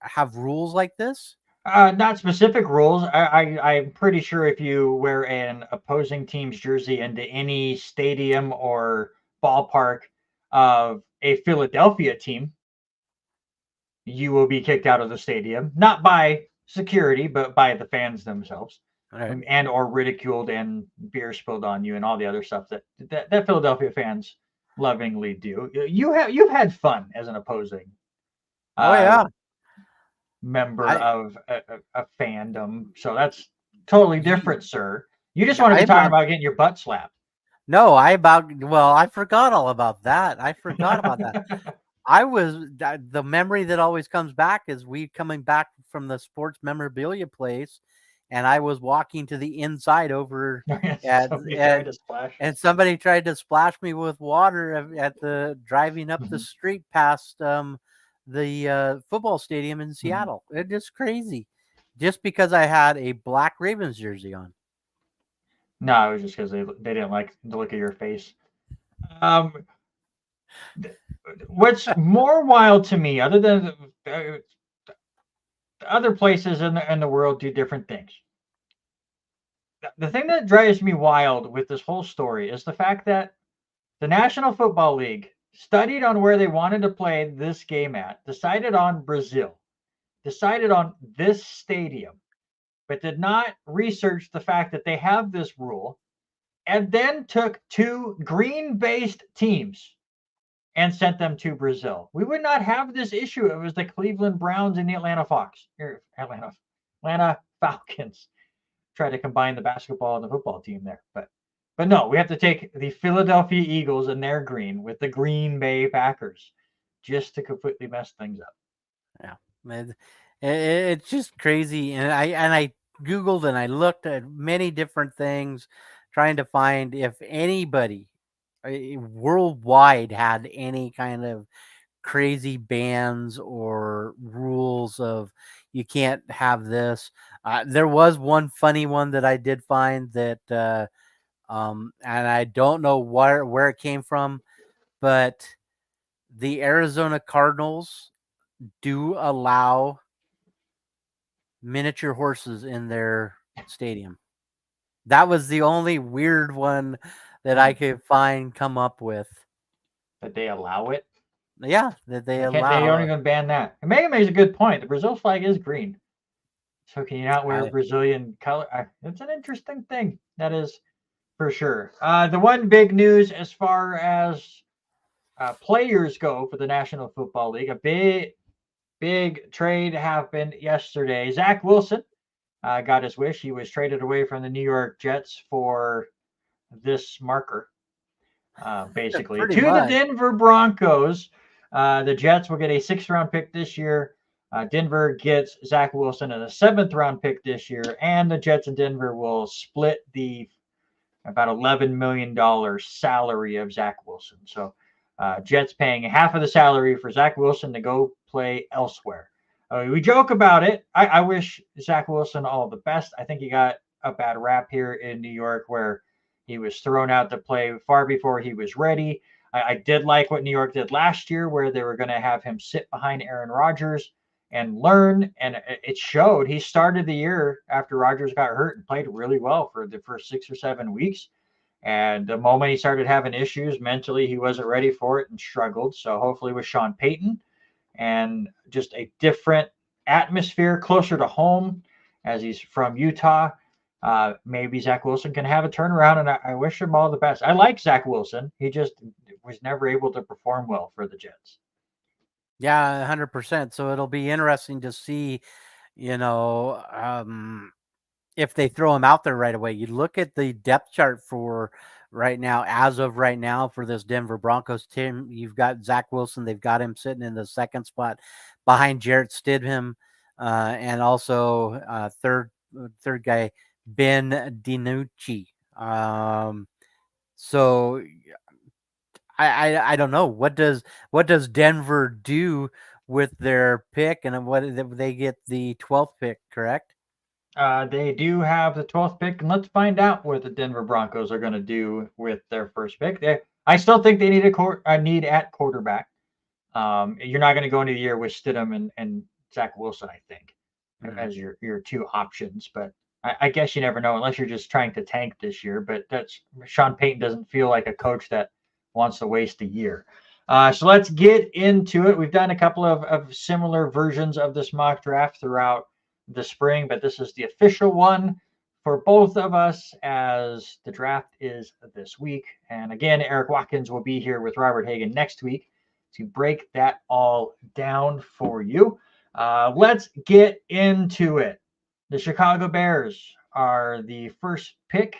have rules like this? Not specific rules. I'm pretty sure if you wear an opposing team's jersey into any stadium or ballpark of a Philadelphia team, you will be kicked out of the stadium, not by security, but by the fans themselves, All right. and or ridiculed and beer spilled on you and all the other stuff that Philadelphia fans lovingly do. You've had fun as an opposing Oh uh, yeah. member I of a fandom. So that's totally you, different, sir. You just wanted I to talk about about getting your butt slapped. no, I forgot all about that. I forgot about that. The memory that always comes back is we coming back from the sports memorabilia place, and I was walking to the inside over at Somebody tried to splash you. and somebody tried to splash me with water at the driving up the Mhm. street past the football stadium in Mhm. Seattle. It is crazy, just because I had a black Ravens jersey on. No, it was just because they didn't like the look of your face. Um, what's more wild to me, other than other places in the world do different things. The thing that drives me wild with this whole story is the fact that the National Football League studied on where they wanted to play this game at, decided on Brazil, decided on this stadium, but did not research the fact that they have this rule, and then took two green-based teams and sent them to Brazil. We would not have this issue. It was the Cleveland Browns and the Atlanta Falcons try to combine the basketball and the football team there. But no, we have to take the Philadelphia Eagles and their green with the Green Bay Packers just to completely mess things up. Yeah, it's just crazy, and I googled and I looked at many different things, trying to find if anybody worldwide had any kind of crazy bans or rules of you can't have this. There was one funny one that I did find that, and I don't know where it came from, but the Arizona Cardinals do allow miniature horses in their stadium. That was the only weird one that I could come up with. That they allow it. Yeah, that they They can't. They don't allow. even ban that. And Mega makes a good point. The Brazil flag is green, so can you not wear I, Brazilian color? It's an interesting thing. That is for sure. The one big news as far as players go for the National Football League, a big trade happened yesterday. Zach Wilson got his wish. He was traded away from the New York Jets for this marker, basically, pretty to the much. Denver Broncos. The Jets will get a 6th-round pick this year. Denver gets Zach Wilson and a 7th-round pick this year, and the Jets and Denver will split the about $11 million salary of Zach Wilson. So Jets paying half of the salary for Zach Wilson to go play elsewhere. We joke about it. I wish Zach Wilson all the best. I think he got a bad rap here in New York where he was thrown out to play far before he was ready. I did like what New York did last year where they were going to have him sit behind Aaron Rodgers and learn, and it showed. He started the year after Rodgers got hurt and played really well for the first 6 or 7 weeks. And the moment he started having issues mentally, he wasn't ready for it and struggled. So hopefully with Sean Payton and just a different atmosphere closer to home as he's from Utah, maybe Zach Wilson can have a turnaround, and I wish him all the best. I like Zach Wilson. He just was never able to perform well for the Jets. Yeah, 100%. So it'll be interesting to see, you know, if they throw him out there right away. You look at the depth chart for right now, as of right now, for this Denver Broncos team. You've got Zach Wilson. They've got him sitting in the second spot behind Jarrett Stidham, and also third guy Ben DiNucci. So I don't know, what does Denver do with their pick, and what they get the 12th pick, correct? They do have the 12th pick, and let's find out what the Denver Broncos are going to do with their first pick. I still think they need a need at quarterback. You're not going to go into the year with Stidham and Zach Wilson, I think, as your two options. But I guess you never know unless you're just trying to tank this year. But that's Sean Payton doesn't feel like a coach that wants to waste a year. So let's get into it. We've done a couple of similar versions of this mock draft throughout the spring, but this is the official one for both of us as the draft is this week. And again, Eric Watkins will be here with Robert Hagan next week to break that all down for you. Let's get into it. The Chicago Bears are the first pick,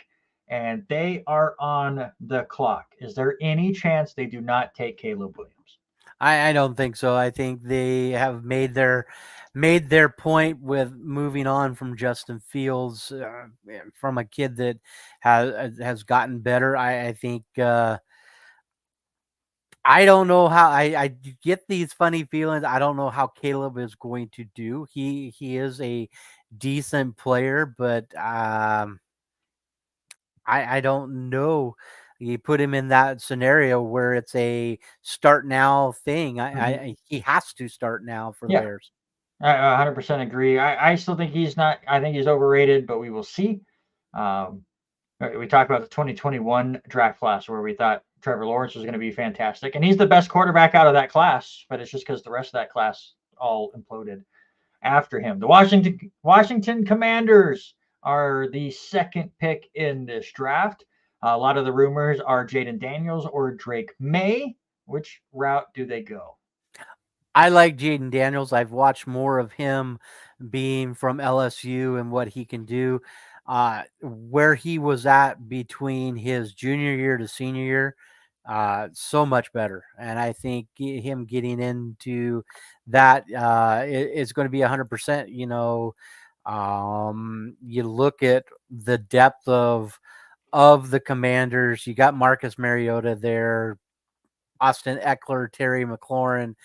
and they are on the clock. Is there any chance they do not take Caleb Williams? I don't think so. I think they have made their point with moving on from Justin Fields, from a kid that has gotten better. I think I don't know how I get these funny feelings. I don't know how Caleb is going to do. He is a decent player, but I don't know. You put him in that scenario where it's a start now thing. He has to start now for the Yeah. Bears. I 100% agree. I still think he's not. I think he's overrated, but we will see. We talked about the 2021 draft class where we thought Trevor Lawrence was going to be fantastic, and he's the best quarterback out of that class. But it's just because the rest of that class all imploded after him. The Washington Commanders are the second pick in this draft. A lot of the rumors are Jaden Daniels or Drake May. Which route do they go? I like Jaden Daniels. I've watched more of him being from LSU and what he can do. Where he was at between his junior year to senior year, so much better. And I think him getting into that is going to be 100%. You know, you look at the depth of the Commanders. You got Marcus Mariota there, Austin Eckler, Terry McLaurin.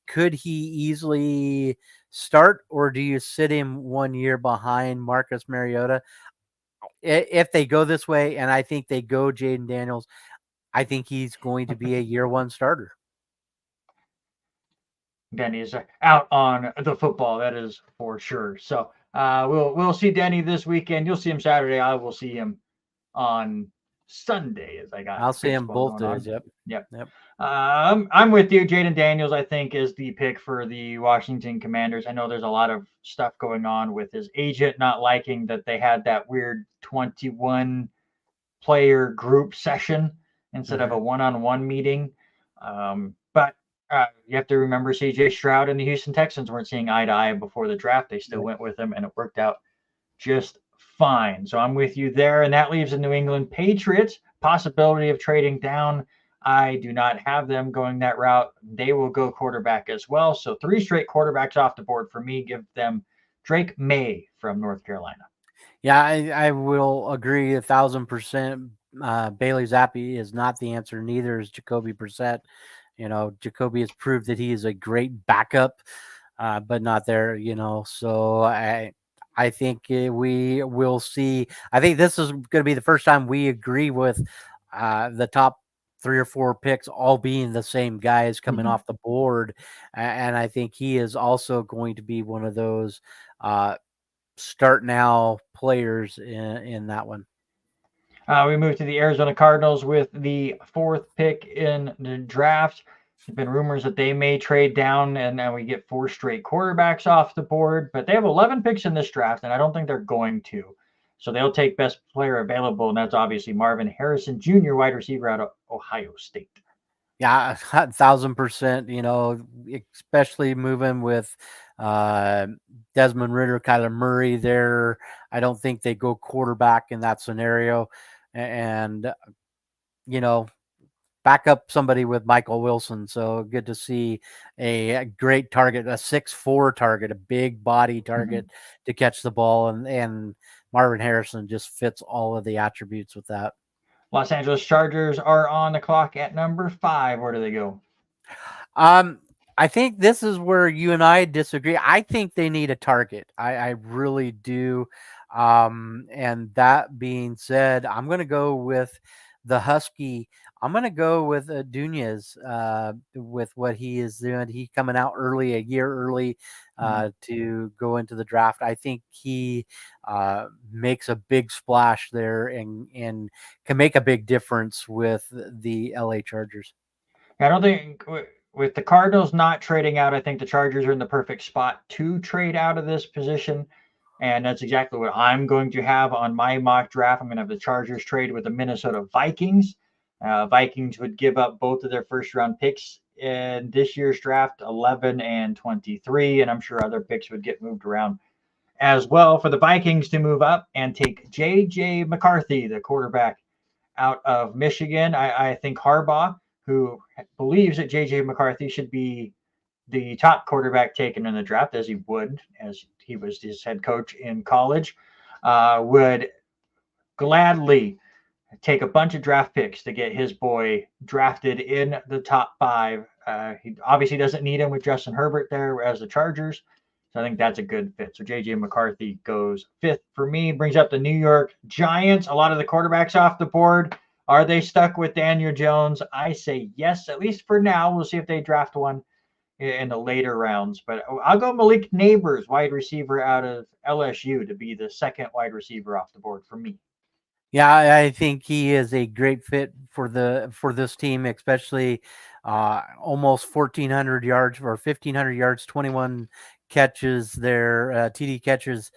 Could he easily start, or do you sit him 1 year behind Marcus Mariota? If they go this way, and I think they go Jaden Daniels, I think he's going to be a year one starter. Denny's out on the football, that is for sure. So we'll see Denny this weekend. You'll see him Saturday. I will see him on Sunday as I got. I'll see him both days. Yep. I'm with you. Jaden Daniels, I think, is the pick for the Washington Commanders. I know there's a lot of stuff going on with his agent not liking that they had that weird 21 player group session instead of a one-on-one meeting. But you have to remember CJ Stroud and the Houston Texans weren't seeing eye to eye before the draft. They still went with him, and it worked out just fine. So I'm with you there. And that leaves the New England Patriots possibility of trading down. I do not have them going that route. They will go quarterback as well. So 3 straight quarterbacks off the board for me. Give them Drake May from North Carolina. Yeah, I will agree 1,000%. Bailey Zappi is not the answer. Neither is Jacoby Brissett. You know, Jacoby has proved that he is a great backup, but not there, you know. So I think we will see. I think this is going to be the first time we agree with the top 3 or 4 picks all being the same guys coming off the board. And I think he is also going to be one of those start now players in that one. We move to the Arizona Cardinals with the 4th pick in the draft. There's been rumors that they may trade down, and now we get 4 straight quarterbacks off the board. But they have 11 picks in this draft, and I don't think they're going to. So they'll take best player available, and that's obviously Marvin Harrison Jr., wide receiver out of Ohio State. Yeah, 1,000%. You know, especially moving with uh, Desmond Ritter, Kyler Murray. There, I don't think they go quarterback in that scenario, and you know, back up somebody with Michael Wilson. So good to see a great target, a 6'4" target, a big body target to catch the ball, and Marvin Harrison just fits all of the attributes with that. Los Angeles Chargers are on the clock at number 5. Where do they go? I think this is where you and I disagree. I think they need a target. I really do. And that being said, I'm going to go with the Husky. I'm going to go with Dunez with what he is doing. He coming out early, a year early to go into the draft. I think he makes a big splash there and can make a big difference with the LA Chargers. I don't think with the Cardinals not trading out, I think the Chargers are in the perfect spot to trade out of this position. And that's exactly what I'm going to have on my mock draft. I'm going to have the Chargers trade with the Minnesota Vikings. Vikings would give up both of their first round picks in this year's draft, 11 and 23. And I'm sure other picks would get moved around as well for the Vikings to move up and take J.J. McCarthy, the quarterback out of Michigan. I think Harbaugh, who believes that J.J. McCarthy should be the top quarterback taken in the draft, as he would, as he was his head coach in college, would gladly take a bunch of draft picks to get his boy drafted in the top 5. He obviously doesn't need him with Justin Herbert there as the Chargers. So I think that's a good fit. So J.J. McCarthy goes 5th for me. Brings up the New York Giants. A lot of the quarterbacks off the board. Are they stuck with Daniel Jones? I say yes, at least for now. We'll see if they draft one in the later rounds. But I'll go Malik Neighbors, wide receiver out of LSU, to be the second wide receiver off the board for me. Yeah, I think he is a great fit for this team, especially almost 1,400 yards or 1,500 yards, 21 catches there, TD catches.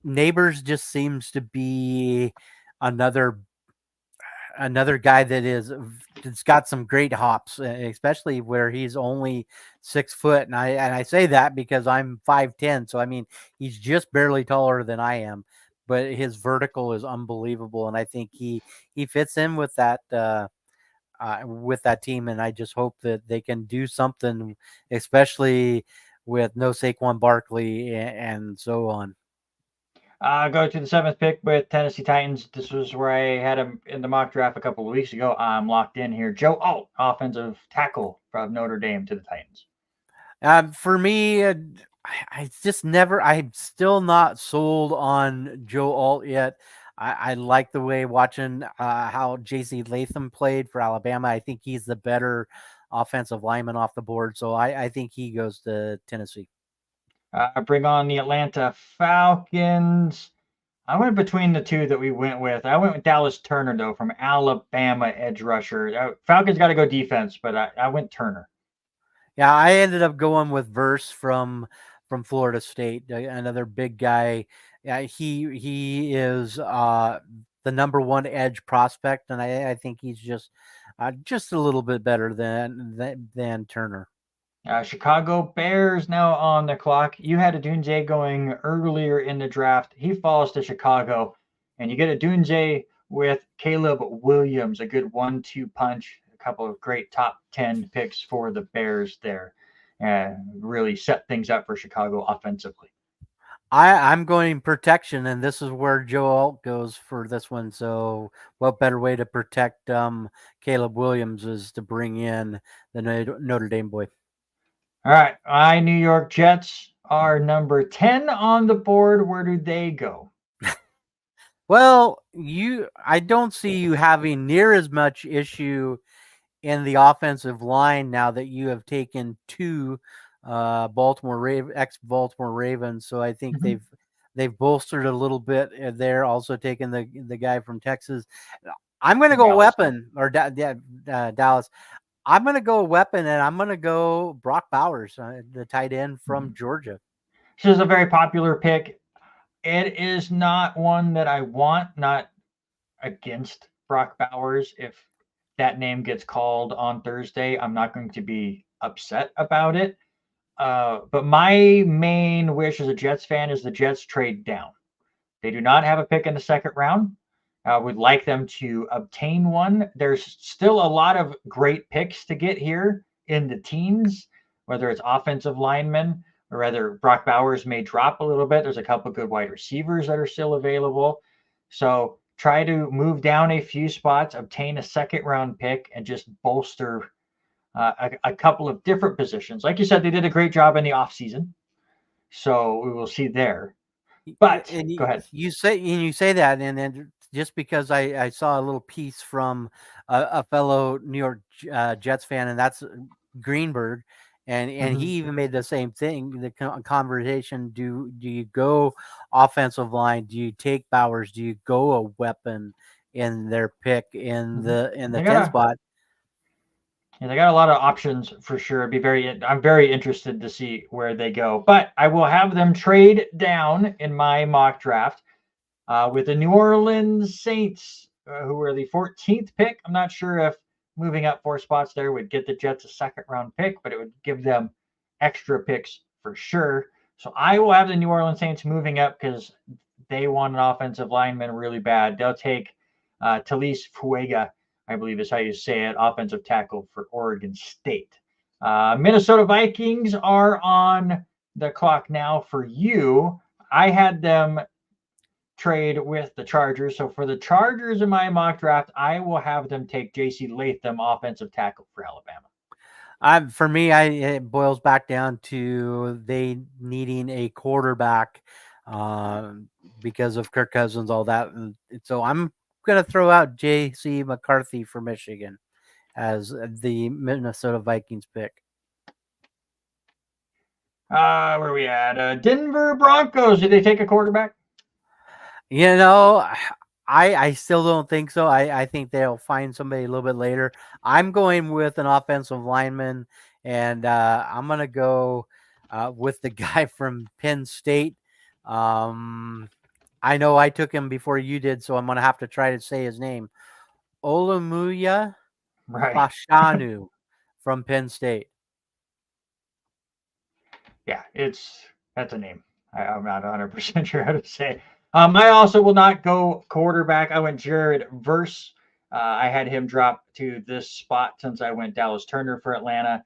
Neighbors just seems to be another guy that's got some great hops, especially where he's only 6 foot. And I say that because I'm 5'10", so I mean he's just barely taller than I am, but his vertical is unbelievable, and I think he fits in with that team. And I just hope that they can do something, especially with no Saquon Barkley and so on. Go to the 7th pick with Tennessee Titans. This was where I had him in the mock draft a couple of weeks ago. I'm locked in here. Joe Alt, offensive tackle from Notre Dame to the Titans. For me, I'm still not sold on Joe Alt yet. I like the way watching how J.C. Latham played for Alabama. I think he's the better offensive lineman off the board. So I think he goes to Tennessee. Bring on the Atlanta Falcons. I went between the two that we went with. I went with Dallas Turner, though, from Alabama edge rusher. Falcons got to go defense, but I went Turner. Yeah, I ended up going with Verse from Florida State, another big guy. Yeah, he is the number 1 edge prospect, and I think he's just a little bit better than Turner. Chicago Bears now on the clock. You had Odunze going earlier in the draft. He falls to Chicago, and you get Odunze with Caleb Williams, a good 1-2 punch. A couple of great top 10 picks for the Bears there. Really set things up for Chicago offensively. I'm going protection, and this is where Joe Alt goes for this one. So what better way to protect Caleb Williams is to bring in the Notre Dame boy. All right. My New York Jets are number 10 on the board. Where do they go? Well, I don't see you having near as much issue in the offensive line now that you have taken 2 ex-Baltimore Ravens. So I think they've bolstered a little bit there. Also taking the guy from Texas. I'm going to go weapon or Dallas. I'm going to go weapon, and I'm going to go Brock Bowers, the tight end from Georgia. This is a very popular pick. It is not one that I want, not against Brock Bowers. If that name gets called on Thursday, I'm not going to be upset about it. But my main wish as a Jets fan is the Jets trade down. They do not have a pick in the second round. I would like them to obtain one. There's still a lot of great picks to get here in the teens, whether it's offensive linemen or whether Brock Bowers may drop a little bit. There's a couple good wide receivers that are still available. So try to move down a few spots, obtain a second round pick, and just bolster a couple of different positions. Like you said, they did a great job in the offseason. So we will see there. But And go ahead. you say that, and then just because I saw a little piece from a fellow New York Jets fan, and that's Greenberg, and he even made the same thing. The conversation: do you go offensive line? Do you take Bowers? Do you go a weapon in their pick in the 10 spot? Yeah, they got a lot of options for sure. I'm very interested to see where they go. But I will have them trade down in my mock draft with the New Orleans Saints, who were the 14th pick. I'm not sure if moving up 4 spots there would get the Jets a second round pick, but it would give them extra picks for sure. So I will have the New Orleans Saints moving up because they want an offensive lineman really bad. They'll take Talise Fuega, I believe is how you say it, offensive tackle for Oregon State. Minnesota Vikings are on the clock now for you. I had them trade with the Chargers. So for the Chargers in my mock draft, I will have them take J.C. Latham, offensive tackle for Alabama. For me, it boils back down to they needing a quarterback because of Kirk Cousins, all that. And so I'm going to throw out J.C. McCarthy for Michigan as the Minnesota Vikings pick. Where are we at? Denver Broncos. Did they take a quarterback? You know, I still don't think so. I think they'll find somebody a little bit later. I'm going with an offensive lineman, and I'm going to go with the guy from Penn State. I know I took him before you did, so I'm going to have to try to say his name. Olumuya Fashanu from Penn State. Yeah, that's a name. I'm not 100% sure how to say. I also will not go quarterback. I went Jared Verse. I had him drop to this spot since I went Dallas Turner for Atlanta.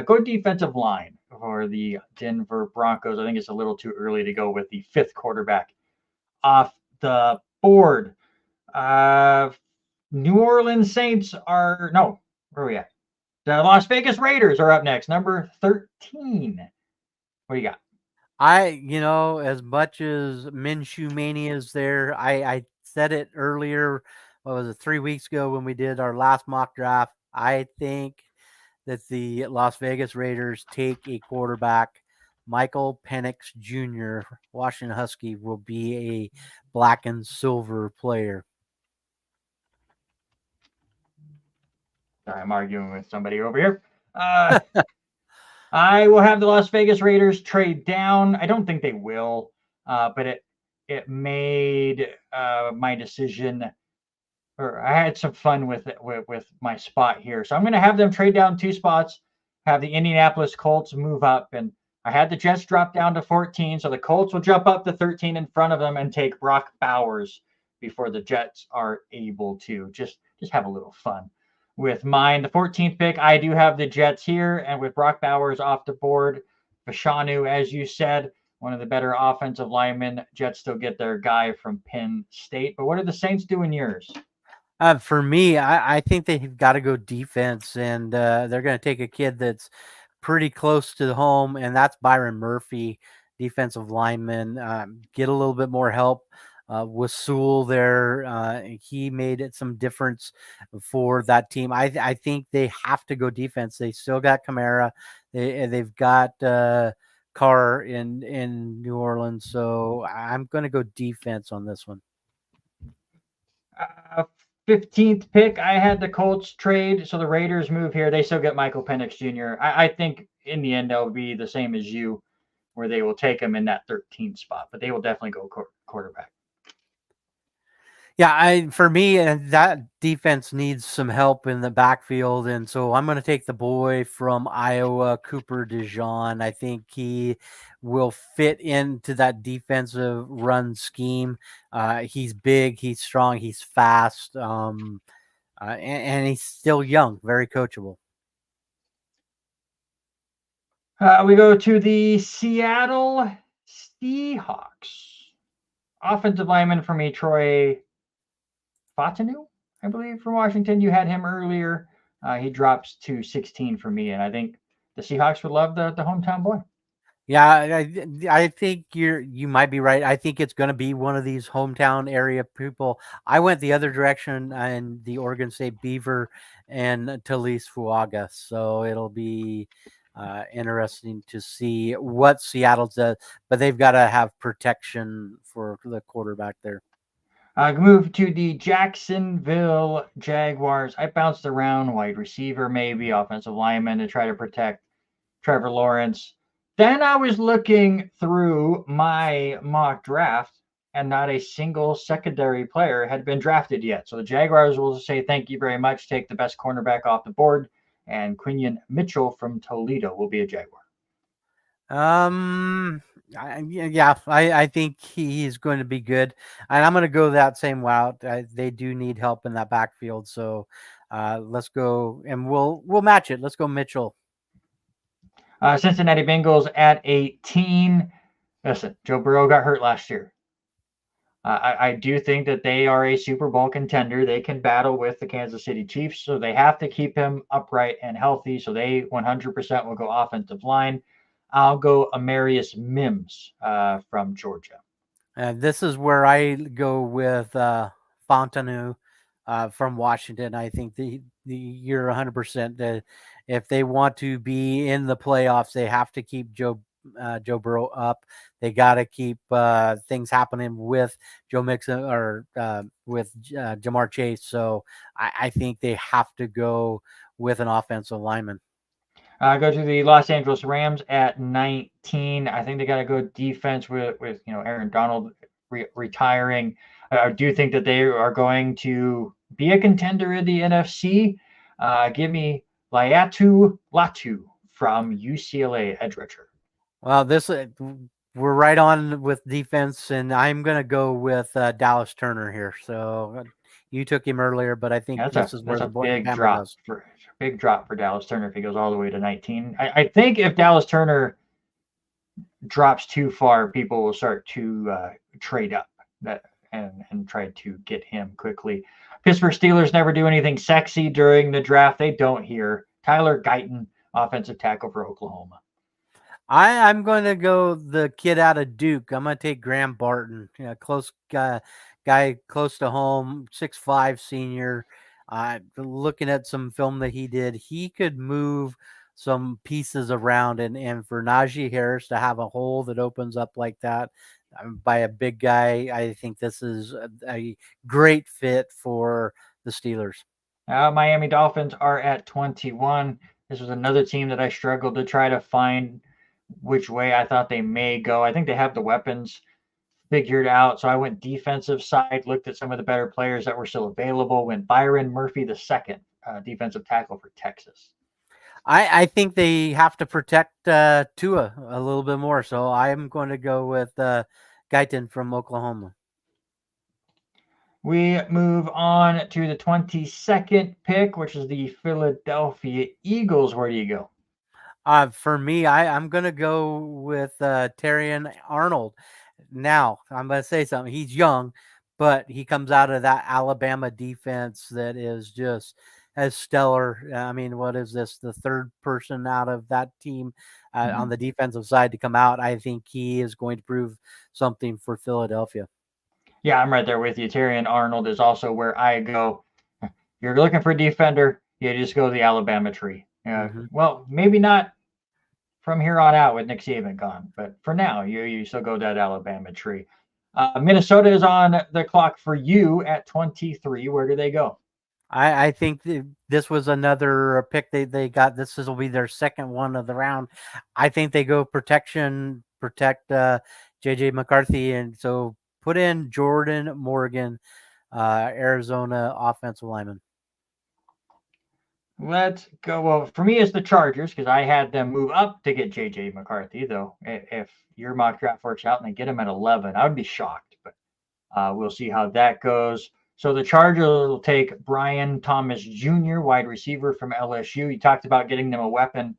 Go defensive line for the Denver Broncos. I think it's a little too early to go with the 5th quarterback off the board. New Orleans Saints are no. Where are we at? The Las Vegas Raiders are up next, number 13. What do you got? As much as Minshew Mania is there, I said it earlier, what was it, 3 weeks ago when we did our last mock draft. I think that the Las Vegas Raiders take a quarterback. Michael Penix Jr., Washington Husky, will be a black and silver player. Sorry, I'm arguing with somebody over here. I will have the Las Vegas Raiders trade down. I don't think they will, but it made my decision, or I had some fun with it with my spot here. So I'm going to have them trade down 2 spots, have the Indianapolis Colts move up, and I had the Jets drop down to 14, so the Colts will jump up to 13 in front of them and take Brock Bowers before the Jets are able to. Just have a little fun. With mine, the 14th pick, I do have the Jets here, and with Brock Bowers off the board, Fashanu, as you said, one of the better offensive linemen. Jets still get their guy from Penn State. But what are the Saints doing yours? For me, I think they've got to go defense, and they're going to take a kid that's pretty close to home, and that's Byron Murphy, defensive lineman. Get a little bit more help with Sewell there. He made some difference for that team. I think they have to go defense. They still got Kamara. They've got Carr in New Orleans, so I'm going to go defense on this one. 15th pick, I had the Colts trade, so the Raiders move here. They still get Michael Penix Jr. I think in the end they'll be the same as you, where they will take him in that 13th spot, but they will definitely go quarterback. Yeah, for me, that defense needs some help in the backfield, and so I'm going to take the boy from Iowa, Cooper DeJean. I think he will fit into that defensive run scheme. He's big, he's strong, he's fast, and he's still young, very coachable. We go to the Seattle Seahawks. Offensive lineman for me, Troy Fatanu, I believe, from Washington. You had him earlier. He drops to 16 for me, and I think the Seahawks would love the hometown boy. Yeah, I think you might be right. I think it's going to be one of these hometown area people. I went the other direction in the Oregon State Beaver and Talise Fuaga, so it'll be interesting to see what Seattle does. But they've got to have protection for the quarterback there. Move to the Jacksonville Jaguars. I bounced around wide receiver, maybe offensive lineman to try to protect Trevor Lawrence. Then I was looking through my mock draft, and not a single secondary player had been drafted yet. So the Jaguars will say thank you very much, take the best cornerback off the board, and Quinion Mitchell from Toledo will be a Jaguar. I think he's going to be good, and I'm going to go that same route. They do need help in that backfield, so let's go, and we'll match it. Let's go, Mitchell. Cincinnati Bengals at 18. Listen, Joe Burrow got hurt last year. I do think that they are a Super Bowl contender. They can battle with the Kansas City Chiefs, so they have to keep him upright and healthy. So they 100% will go offensive line. I'll go Amarius Mims from Georgia. This is where I go with Fontenot from Washington. I think you're 100% that if they want to be in the playoffs, they have to keep Joe Burrow up. They got to keep things happening with Joe Mixon or with Jamar Chase. So I think they have to go with an offensive lineman. Go to the Los Angeles Rams at 19. I think they got to go defense with Aaron Donald retiring. I do think that they are going to be a contender in the NFC. Give me Laiatu Latu from UCLA edge rusher. Well, we're right on with defense, and I'm going to go with Dallas Turner here. So you took him earlier, but I think that's a big drop for Dallas Turner if he goes all the way to 19. I think if Dallas Turner drops too far, people will start to trade up and try to get him quickly. Pittsburgh Steelers never do anything sexy during the draft. They don't hear. Tyler Guyton, offensive tackle for Oklahoma. I'm going to go the kid out of Duke. I'm going to take Graham Barton, close guy close to home, 6'5" senior. Looking at some film that he did, he could move some pieces around, and for Najee Harris to have a hole that opens up like that by a big guy, I think this is a great fit for the Steelers. Miami Dolphins are at 21. This was another team that I struggled to try to find which way I thought they may go. I think they have the weapons figured out. So I went defensive side, looked at some of the better players that were still available, went Byron Murphy II, defensive tackle for Texas. I think they have to protect Tua a little bit more. So I'm going to go with Guyton from Oklahoma. We move on to the 22nd pick, which is the Philadelphia Eagles. Where do you go? For me, I'm going to go with Terrion Arnold. Now, I'm going to say something. He's young, but he comes out of that Alabama defense that is just as stellar. I mean, what is this? The third person out of that team on the defensive side to come out. I think he is going to prove something for Philadelphia. Yeah, I'm right there with you. Terrion Arnold is also where I go. You're looking for a defender, you just go the Alabama tree. Well, maybe not from here on out with Nick Saban gone, but for now, you still go that Alabama tree. Minnesota is on the clock for you at 23. Where do they go? I think this was another pick they got. This will be their second one of the round. I think they go protect JJ McCarthy, and so put in Jordan Morgan Arizona offensive lineman. Let's go. Well, for me, it's the Chargers because I had them move up to get JJ McCarthy. Though, if your mock draft works out and they get him at 11, I would be shocked. But we'll see how that goes. So the Chargers will take Brian Thomas Jr., wide receiver from LSU. You talked about getting them a weapon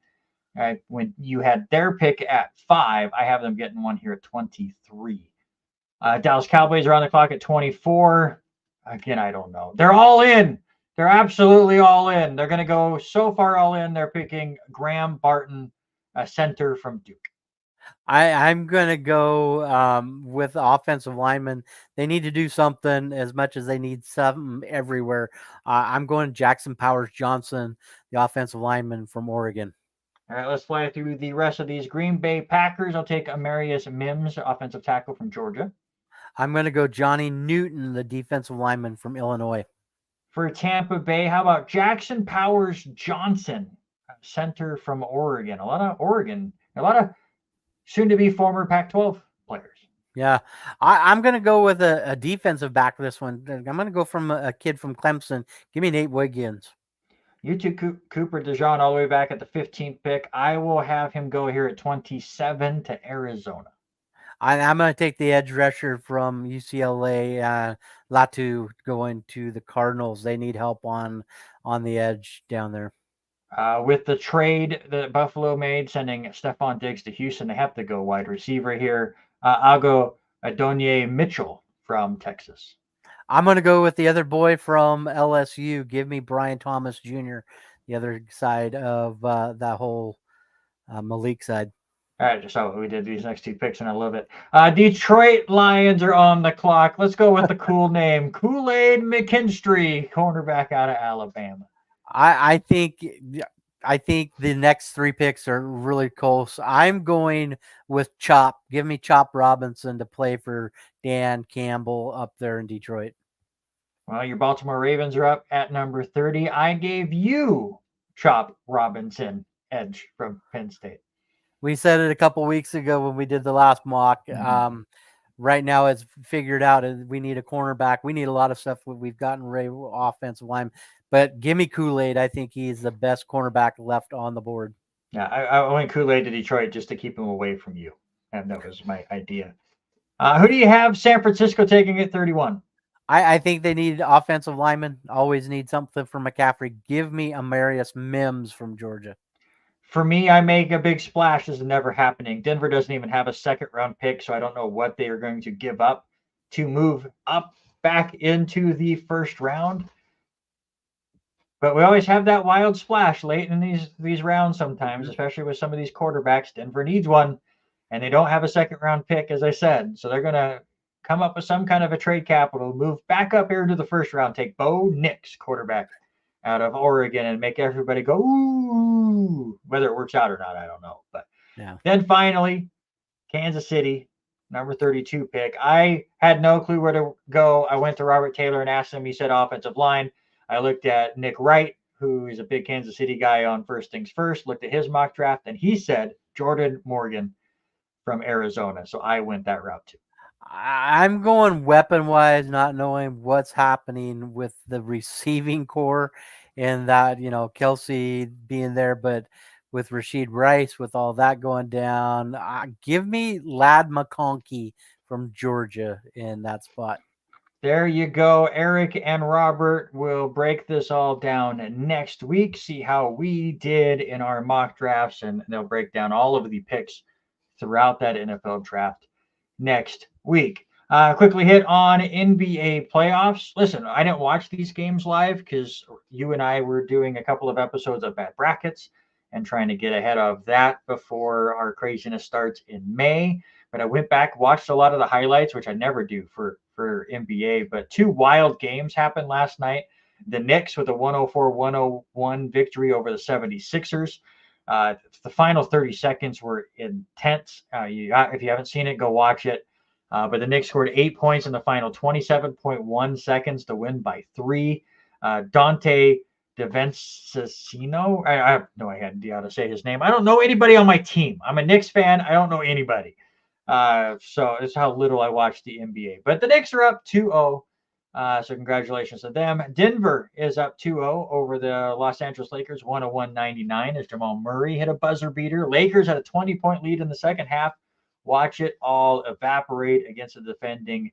when you had their pick at 5. I have them getting one here at 23. Dallas Cowboys are on the clock at 24. Again, I don't know. They're all in. They're absolutely all in. They're going to go so far all in. They're picking Graham Barton, a center from Duke. I'm going to go with offensive linemen. They need to do something as much as they need something everywhere. I'm going Jackson Powers Johnson, the offensive lineman from Oregon. All right, let's fly through the rest of these. Green Bay Packers. I'll take Amarius Mims, offensive tackle from Georgia. I'm going to go Johnny Newton, the defensive lineman from Illinois. For Tampa Bay, how about Jackson Powers Johnson, center from Oregon? A lot of soon-to-be former Pac-12 players. Yeah, I'm going to go with a defensive back for this one. I'm going to go from a kid from Clemson. Give me Nate Wiggins. You took Cooper DeJean all the way back at the 15th pick. I will have him go here at 27 to Arizona. I'm going to take the edge rusher from UCLA, Latu, going to the Cardinals. They need help on the edge down there. With the trade that Buffalo made, sending Stephon Diggs to Houston, they have to go wide receiver here. I'll go Adonai Mitchell from Texas. I'm going to go with the other boy from LSU. Give me Brian Thomas Jr., the other side of that whole Malik side. All right, just how we did these next 2 picks, and I love it. Detroit Lions are on the clock. Let's go with the cool name, Kool-Aid McKinstry, cornerback out of Alabama. I think the next 3 picks are really close. I'm going with Chop. Give me Chop Robinson to play for Dan Campbell up there in Detroit. Well, your Baltimore Ravens are up at number 30. I gave you Chop Robinson, edge from Penn State. We said it a couple weeks ago when we did the last mock. Mm-hmm. Right now it's figured out. We need a cornerback. We need a lot of stuff. We've gotten Ray offensive line, but give me Kool-Aid. I think he's the best cornerback left on the board. Yeah, I went Kool-Aid to Detroit just to keep him away from you. And that was my idea. Who do you have San Francisco taking at 31? I think they need offensive linemen. Always need something from McCaffrey. Give me Amarius Mims from Georgia. For me, I make a big splash. This is never happening. Denver doesn't even have a 2nd-round pick, so I don't know what they are going to give up to move up back into the 1st round. But we always have that wild splash late in these rounds sometimes, especially with some of these quarterbacks. Denver needs one, and they don't have a 2nd-round pick, as I said. So they're going to come up with some kind of a trade capital, move back up here to the 1st round, take Bo Nix, quarterback out of Oregon, and make everybody go, ooh. Whether it works out or not, I don't know. But yeah. Then finally, Kansas City, number 32 pick. I had no clue where to go. I went to Robert Taylor and asked him. He said offensive line. I looked at Nick Wright, who is a big Kansas City guy on First Things First, looked at his mock draft, and he said Jordan Morgan from Arizona. So I went that route too. I'm going weapon-wise, not knowing what's happening with the receiving core and that, Kelsey being there, but with Rashid Rice, with all that going down, give me Ladd McConkey from Georgia in that spot. There you go. Eric and Robert will break this all down next week, see how we did in our mock drafts, and they'll break down all of the picks throughout that NFL draft next week. Quickly hit on NBA playoffs. Listen, I didn't watch these games live because you and I were doing a couple of episodes of Bad Brackets and trying to get ahead of that before our craziness starts in May. But I went back, watched a lot of the highlights, which I never do for NBA. But 2 wild games happened last night. The Knicks with a 104-101 victory over the 76ers. The final 30 seconds were intense. If you haven't seen it, go watch it. But the Knicks scored 8 points in the final 27.1 seconds to win by 3. Dante DiVincenzo, I have no idea how to say his name. I don't know anybody on my team. I'm a Knicks fan. I don't know anybody. So it's how little I watch the NBA. But the Knicks are up 2-0. So congratulations to them. Denver is up 2-0 over the Los Angeles Lakers, 101-99 as Jamal Murray hit a buzzer beater. Lakers had a 20-point lead in the second half. Watch it all evaporate against the defending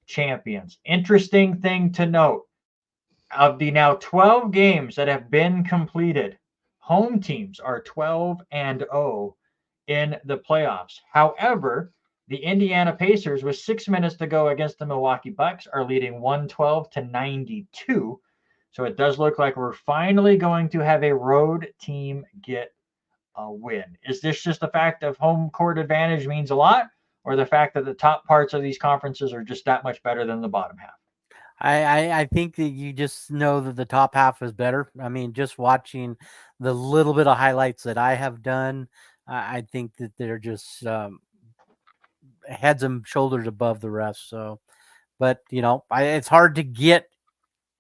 champions. Interesting thing to note, of the now 12 games that have been completed, home teams are 12-0 in the playoffs. However, the Indiana Pacers, with 6 minutes to go against the Milwaukee Bucks, are leading 112-92. So it does look like we're finally going to have a road team get a win. Is this just the fact of home court advantage means a lot, or the fact that the top parts of these conferences are just that much better than the bottom half? I think that you just know that the top half is better. I mean, just watching the little bit of highlights that I have done, I think that they're just heads and shoulders above the rest. So, but it's hard to get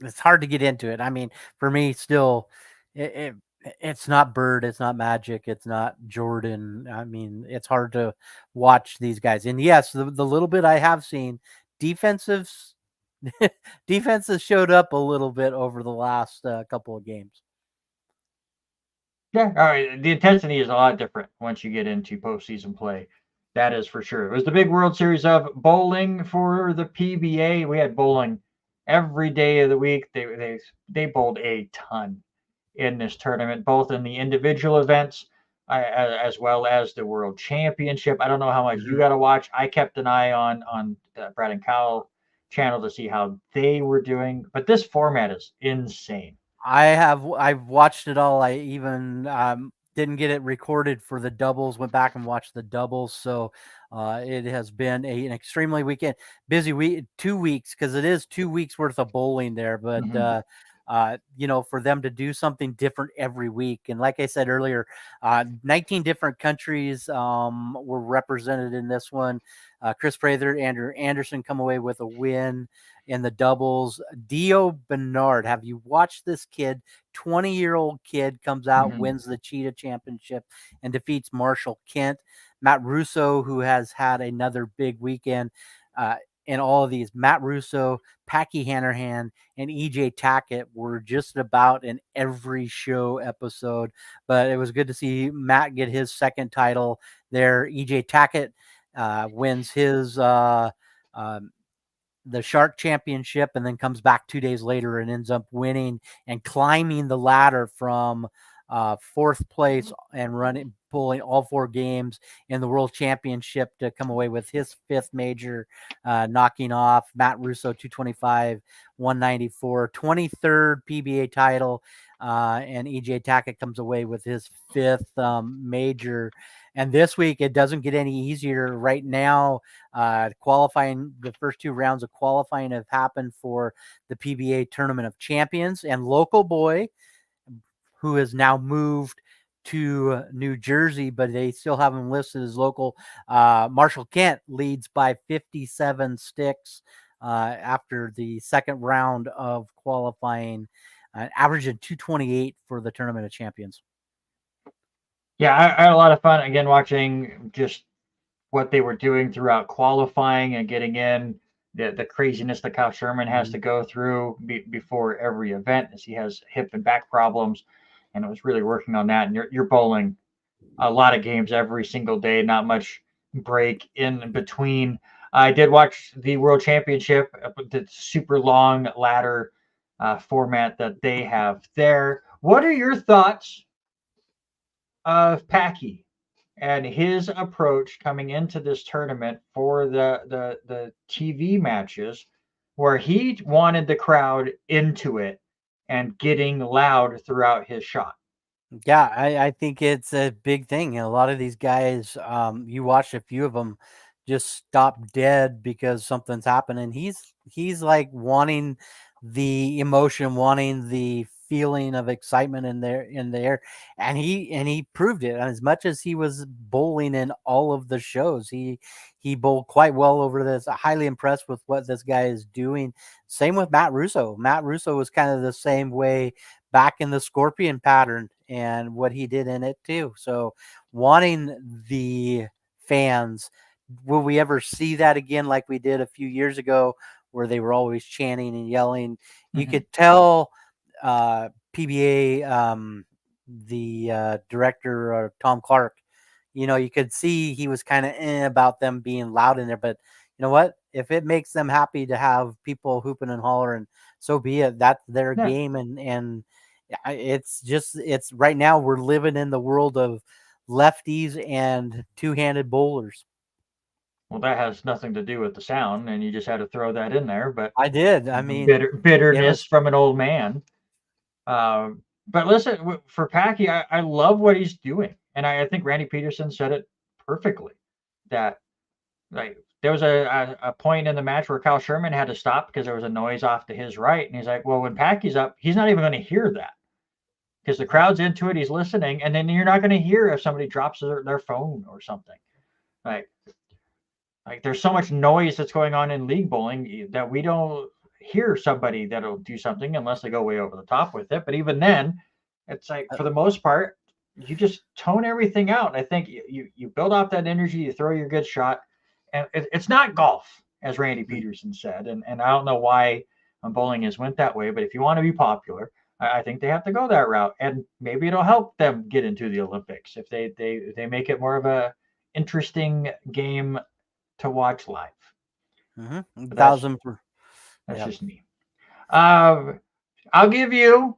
into it. I mean, for me, still, it's not Bird, it's not Magic, it's not Jordan. I mean, it's hard to watch these guys. And yes, the little bit I have seen, defenses showed up a little bit over the last couple of games. Yeah, all right. The intensity is a lot different once you get into postseason play. That is for sure. It was the big World Series of bowling for the PBA. We had bowling every day of the week. They bowled a ton in this tournament, both in the individual events as well as the World Championship. I don't know how much you got to watch. I kept an eye on the Brad and Kyle channel to see how they were doing, but this format is insane. I've watched it all. I even didn't get it recorded for the doubles. Went back and watched the doubles. So it has been an extremely busy week, 2 weeks, because it is 2 weeks worth of bowling there. But for them to do something different every week, and like I said earlier, 19 different countries were represented in this one. Chris Prather, Andrew Anderson come away with a win in the doubles. Dio Bernard, have you watched this kid? 20-year-old kid comes out, wins the Cheetah Championship, and defeats Marshall Kent. Matt Russo, who has had another big weekend in all of these. Matt Russo, Packy Hanrahan, and EJ Tackett were just about in every show episode. But it was good to see Matt get his second title there. EJ Tackett wins his the Shark Championship, and then comes back 2 days later and ends up winning and climbing the ladder from fourth place and pulling all 4 games in the World Championship to come away with his 5th major, knocking off Matt Russo, 225, 194, 23rd PBA title, and EJ Tackett comes away with his 5th major. And this week, it doesn't get any easier. Right now, qualifying, the first 2 rounds of qualifying have happened for the PBA Tournament of Champions. And local boy, who has now moved to New Jersey, but they still have him listed as local, Marshall Kent leads by 57 sticks after the second round of qualifying, averaging 228 for the Tournament of Champions. Yeah, I had a lot of fun, again, watching just what they were doing throughout qualifying and getting in, the craziness that Kyle Sherman has to go through before every event, as he has hip and back problems, and it was really working on that. And you're bowling a lot of games every single day, not much break in between. I did watch the World Championship, the super long ladder format that they have there. What are your thoughts of Packy and his approach coming into this tournament for the TV matches, where he wanted the crowd into it and getting loud throughout his shot? Yeah, I think it's a big thing. A lot of these guys, you watch a few of them just stop dead because something's happening. He's like wanting the emotion, wanting the feeling of excitement in there, and he proved it. As much as he was bowling in all of the shows, he bowled quite well over this. Highly impressed with what this guy is doing. Same with Matt Russo. Matt Russo was kind of the same way back in the Scorpion pattern and what he did in it too. So wanting the fans, will we ever see that again like we did a few years ago where they were always chanting and yelling. You Mhm. could tell PBA, the director, Tom Clark, you could see he was kind of about them being loud in there. But you know what? If it makes them happy to have people hooping and hollering, so be it. That's their Yeah. game, and it's right now we're living in the world of lefties and two-handed bowlers. Well, that has nothing to do with the sound, and you just had to throw that in there. But I did. I mean, bitterness from an old man. But listen, for Packy, I love what he's doing, and I think Randy Peterson said it perfectly. That like there was a point in the match where Kyle Sherman had to stop because there was a noise off to his right, and he's like, "Well, when Packy's up, he's not even going to hear that because the crowd's into it, he's listening, and then you're not going to hear if somebody drops their phone or something." Like there's so much noise that's going on in league bowling that we don't hear somebody that'll do something unless they go way over the top with it. But even then, it's like for the most part, you just tone everything out. I think you build off that energy, you throw your good shot, and it's not golf, as Randy Peterson said. And I don't know why bowling has went that way, but if you want to be popular, I think they have to go that route, and maybe it'll help them get into the Olympics if they make it more of a interesting game to watch live. Mm-hmm. That's Yep. just me. I'll give you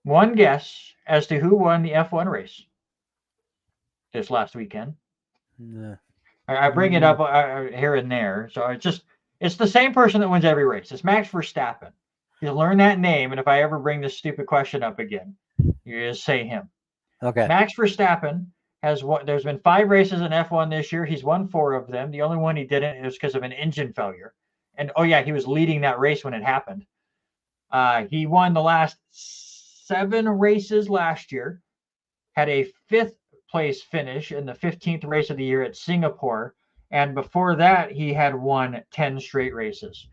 one guess as to who won the F1 race this last weekend. Yeah. I bring it up here and there, so it's the same person that wins every race. It's Max Verstappen. You learn that name, and if I ever bring this stupid question up again, you just say him. Okay. Max Verstappen has won. There's been 5 races in F1 this year. He's won 4 of them. The only one he didn't was because of an engine failure. And oh yeah, he was leading that race when it happened. He won the last 7 races last year. Had a 5th place finish in the 15th race of the year at Singapore. And before that, he had won 10 straight races.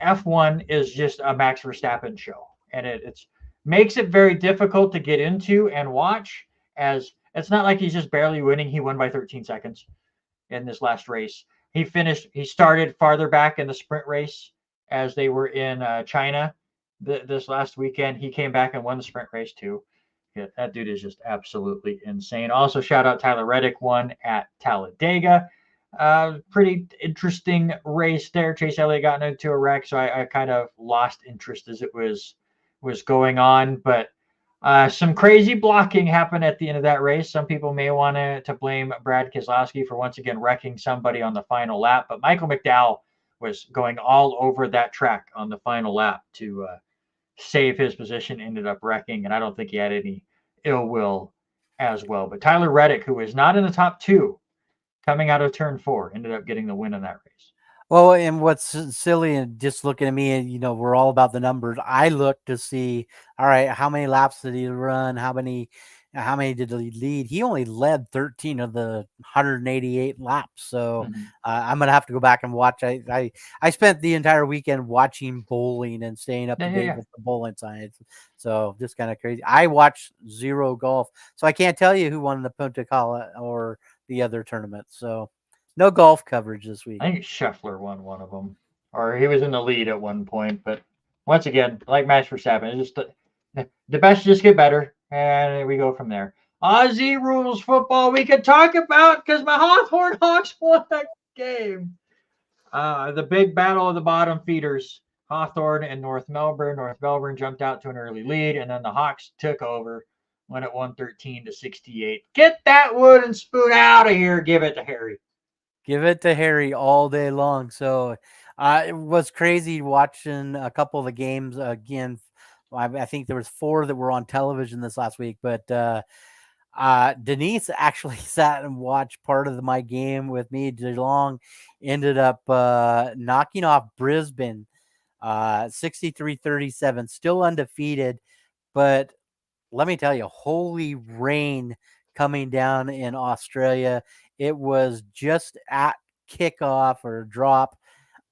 F1 is just a Max Verstappen show, and it's makes it very difficult to get into and watch, as it's not like he's just barely winning. He won by 13 seconds in this last race. He started farther back in the sprint race as they were in China this last weekend. He came back and won the sprint race too. Yeah, that dude is just absolutely insane. Also, shout out Tyler Reddick won at Talladega. Pretty interesting race there. Chase Elliott got into a wreck, so I kind of lost interest as it was going on. But some crazy blocking happened at the end of that race. Some people may want to blame Brad Keselowski for once again wrecking somebody on the final lap, but Michael McDowell was going all over that track on the final lap to save his position, ended up wrecking, and I don't think he had any ill will as well. But Tyler Reddick, who was not in the top 2 coming out of turn 4, ended up getting the win in that race. Well, and what's silly and just looking at me, and we're all about the numbers. I look to see, all right, how many laps did he run? How many did he lead? He only led 13 of the 188 laps. So I'm gonna have to go back and watch. I spent the entire weekend watching bowling and staying up to date with the bowling science. So just kind of crazy. I watched 0 golf, so I can't tell you who won the Punta Cana or the other tournament. So no golf coverage this week. I think Scheffler won one of them, or he was in the lead at one point. But once again, like Max Verstappen, it's just the best just get better, and we go from there. Aussie rules football we could talk about because my Hawthorne Hawks won that game. The big battle of the bottom feeders, Hawthorne and North Melbourne. North Melbourne jumped out to an early lead, and then the Hawks took over, went at 113-68. Get that wooden spoon out of here. Give it to Harry. Give it to Harry all day long. So it was crazy watching a couple of the games again. I think there was 4 that were on television this last week, but Denise actually sat and watched part of my game with me. Geelong ended up knocking off Brisbane 63-37, still undefeated. But let me tell you, holy rain coming down in Australia. It was just at kickoff or drop,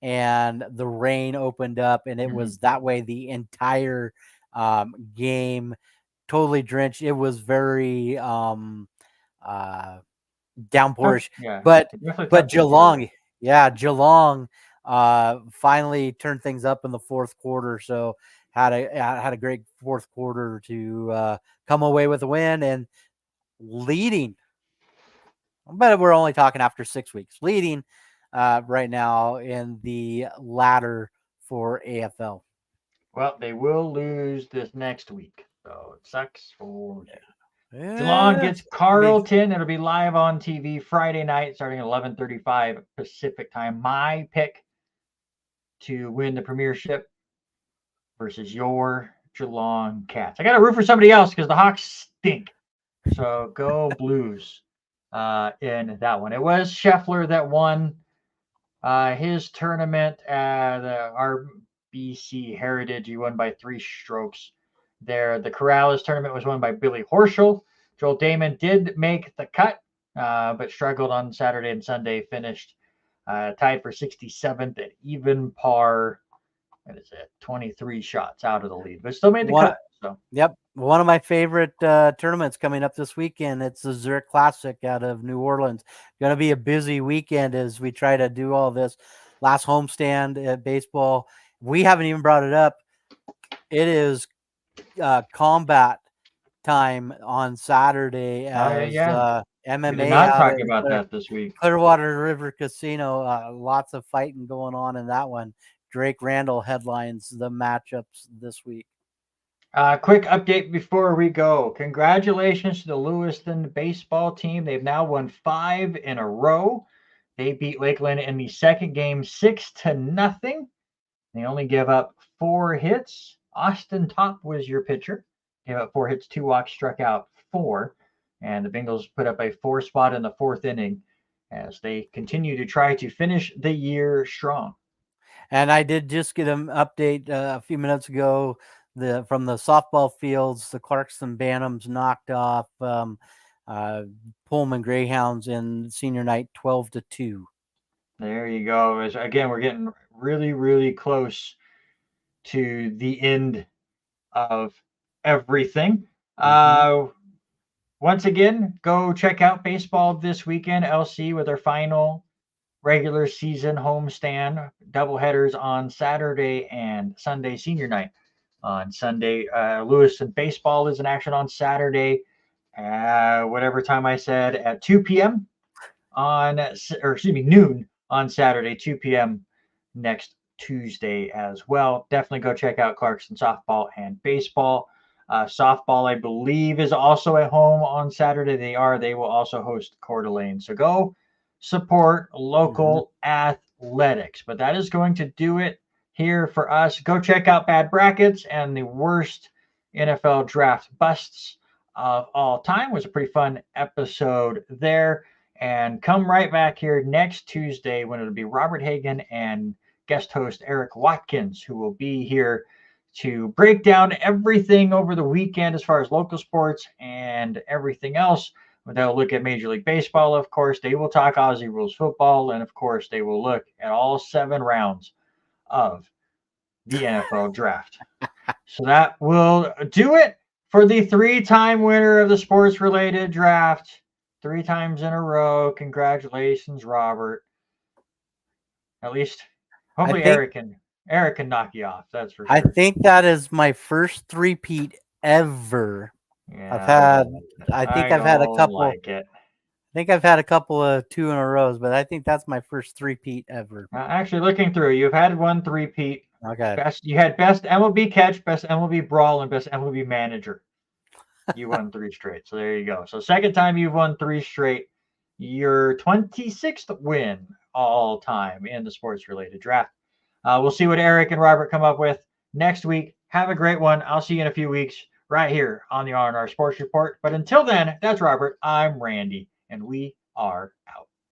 and the rain opened up, and it was that way the entire game, totally drenched. It was very downpourish. Yeah, but Geelong, finally turned things up in the fourth quarter. So had a great fourth quarter to come away with a win and leading. But we're only talking after 6 weeks, leading right now in the ladder for AFL. Well, they will lose this next week, so it sucks for you. Geelong gets Carlton. It'll be live on TV Friday night starting at 11:35 Pacific time. My pick to win the premiership versus your Geelong Cats. I got to root for somebody else because the Hawks stink. So go Blues in that one. It was Scheffler that won his tournament at RBC Heritage. He won by 3 strokes there. The Corrales tournament was won by Billy Horschel. Joel Damon did make the cut, but struggled on Saturday and Sunday. Finished tied for 67th at even par. What is it? 23 shots out of the lead, but still made the cut. So. Yep. One of my favorite tournaments coming up this weekend. It's the Zurich Classic out of New Orleans. Going to be a busy weekend as we try to do all this. Last homestand at baseball. We haven't even brought it up. It is combat time on Saturday as MMA. We did not talk about that this week. Clearwater River Casino. Lots of fighting going on in that one. Drake Randall headlines the matchups this week. Quick update before we go. Congratulations to the Lewiston baseball team. They've now won 5 in a row. They beat Lakeland in the second game 6-0. They only give up 4 hits. Austin Top was your pitcher. Gave up 4 hits, 2 walks, struck out 4. And the Bengals put up a 4 spot in the 4th inning as they continue to try to finish the year strong. And I did just get an update a few minutes ago from the softball fields. The Clarkson Bantams knocked off Pullman Greyhounds in senior night 12-2. There you go. Again, we're getting really, really close to the end of everything. Once again, go check out baseball this weekend. LC with their final regular season homestand, doubleheaders on Saturday and Sunday senior night. On Sunday, Lewiston baseball is in action on Saturday, whatever time I said, at 2 p.m. noon on Saturday, 2 p.m. next Tuesday as well. Definitely go check out Clarkson softball and baseball. Softball, I believe, is also at home on Saturday. They will also host Coeur d'Alene. So go support local athletics. But that is going to do it here for us. Go check out Bad Brackets and the worst NFL draft busts of all time. It was a pretty fun episode there. And come right back here next Tuesday when it'll be Robert Hagan and guest host Eric Watkins, who will be here to break down everything over the weekend as far as local sports and everything else. They'll look at Major League Baseball, of course. They will talk Aussie Rules football. And, of course, they will look at all 7 rounds of the NFL draft. So that will do it for the 3-time winner of the sports-related draft. 3 times in a row. Congratulations, Robert. At least, hopefully, Eric can knock you off. That's for sure. I think that is my first 3-peat ever. Yeah, I've had a couple. Like it. I think I've had a couple of 2 in a row, but I think that's my first 3-peat ever. Actually, looking through, you've had 1 3-peat. Okay. You had best MLB catch, best MLB brawl, and best MLB manager. You won 3 straight. So there you go. So second time you've won 3 straight. Your 26th win all time in the sports-related draft. We'll see what Eric and Robert come up with next week. Have a great one. I'll see you in a few weeks right here on the R&R Sports Report. But until then, that's Robert. I'm Randy, and we are out.